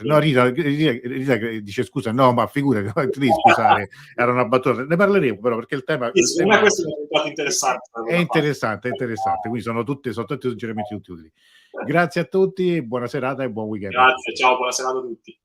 No, Rita dice scusa, no, ma figurati, non ti devi scusare, era una battuta, ne parleremo però perché il tema è interessante, quindi sono tutti suggerimenti tutti utili. Grazie a tutti, buona serata e buon weekend. Grazie, ciao, buona serata a tutti.